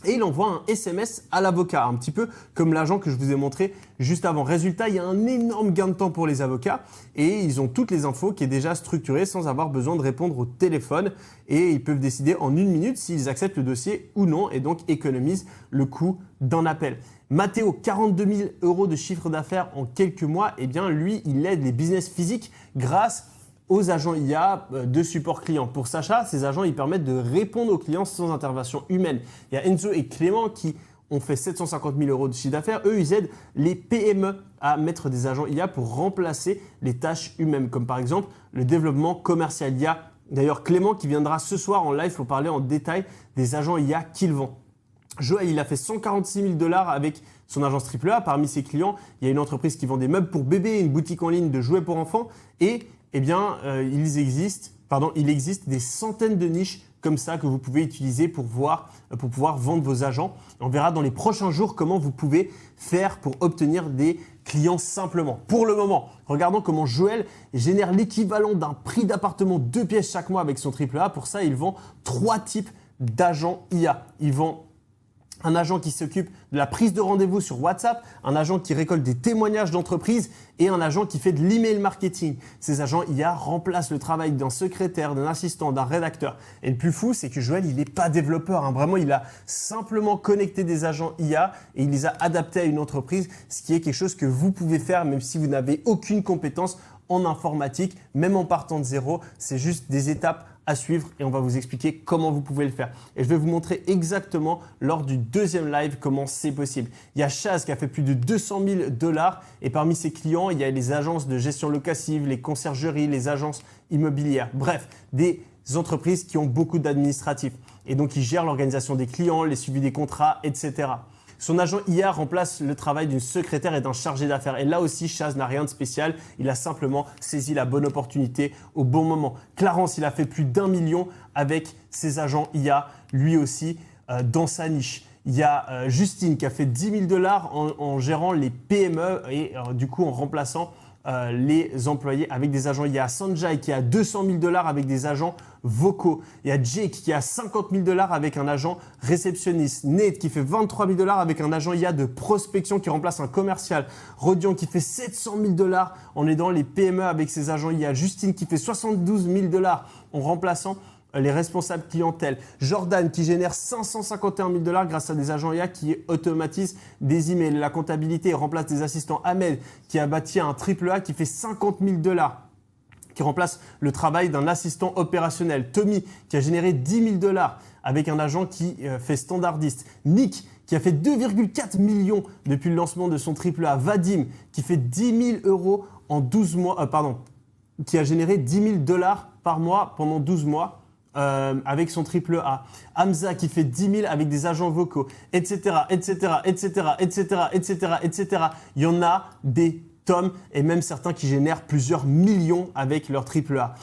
et il envoie un SMS à l'avocat, un petit peu comme l'agent que je vous ai montré juste avant. Résultat, il y a un énorme gain de temps pour les avocats et ils ont toutes les infos qui est déjà structurée sans avoir besoin de répondre au téléphone et ils peuvent décider en une minute s'ils acceptent le dossier ou non et donc économisent le coût d'un appel. Mathéo, 42 000 € de chiffre d'affaires en quelques mois, eh bien lui, il aide les business physiques grâce aux agents IA de support client. Pour Sacha, ces agents ils permettent de répondre aux clients sans intervention humaine. Il y a Enzo et Clément qui ont fait 750 000 € de chiffre d'affaires. Eux, ils aident les PME à mettre des agents IA pour remplacer les tâches humaines, comme par exemple le développement commercial. Il y a d'ailleurs Clément qui viendra ce soir en live pour parler en détail des agents IA qu'il vend. Joël, il a fait 146 000 $ avec son agence AAA. Parmi ses clients, il y a une entreprise qui vend des meubles pour bébés, une boutique en ligne de jouets pour enfants et eh bien, il existe des centaines de niches comme ça que vous pouvez utiliser pour pouvoir vendre vos agents. On verra dans les prochains jours comment vous pouvez faire pour obtenir des clients simplement. Pour le moment, regardons comment Joël génère l'équivalent d'un prix d'appartement 2 pièces chaque mois avec son AAA. Pour ça, il vend 3 types d'agents IA. Il vend un agent qui s'occupe de la prise de rendez-vous sur WhatsApp, un agent qui récolte des témoignages d'entreprise et un agent qui fait de l'email marketing. Ces agents IA remplacent le travail d'un secrétaire, d'un assistant, d'un rédacteur. Et le plus fou, c'est que Joël, il n'est pas développeur. Vraiment, il a simplement connecté des agents IA et il les a adaptés à une entreprise, ce qui est quelque chose que vous pouvez faire même si vous n'avez aucune compétence en informatique, même en partant de zéro. C'est juste des étapes à suivre et on va vous expliquer comment vous pouvez le faire. Et je vais vous montrer exactement lors du deuxième live comment c'est possible. Il y a Chaz qui a fait plus de 200 000 $ et parmi ses clients, il y a les agences de gestion locative, les conciergeries, les agences immobilières. Bref, des entreprises qui ont beaucoup d'administratifs. Et donc, ils gèrent l'organisation des clients, les suivis des contrats, etc. Son agent IA remplace le travail d'une secrétaire et d'un chargé d'affaires. Et là aussi, Chaz n'a rien de spécial. Il a simplement saisi la bonne opportunité au bon moment. Clarence, il a fait plus d'1 million avec ses agents IA, lui aussi, dans sa niche. Il y a Justine qui a fait 10 000 $ en gérant les PME et du coup en remplaçant les employés avec des agents. Il y a Sanjay qui a 200 000 $ avec des agents vocaux. Il y a Jake qui a 50 000 $ avec un agent réceptionniste. Nate qui fait 23 000 $ avec un agent IA de prospection qui remplace un commercial. Rodion qui fait 700 000 $ en aidant les PME avec ses agents IA. Justine qui fait 72 000 $ en remplaçant les responsables clientèle. Jordan qui génère 551 000 $ grâce à des agents IA qui automatisent des emails, la comptabilité et remplace des assistants. Ahmed qui a bâti un AAA qui fait 50 000 $ qui remplace le travail d'un assistant opérationnel. Tommy qui a généré 10 000 $ avec un agent qui fait standardiste. Nick qui a fait 2,4 millions depuis le lancement de son AAA. Vadim qui fait 10 000 € en 12 mois, qui a généré 10 000 $ par mois pendant 12 mois. Avec son AAA. Hamza qui fait 10 000 avec des agents vocaux, etc., etc., etc., etc., etc., etc. Il y en a des tomes et même certains qui génèrent plusieurs millions avec leur AAA.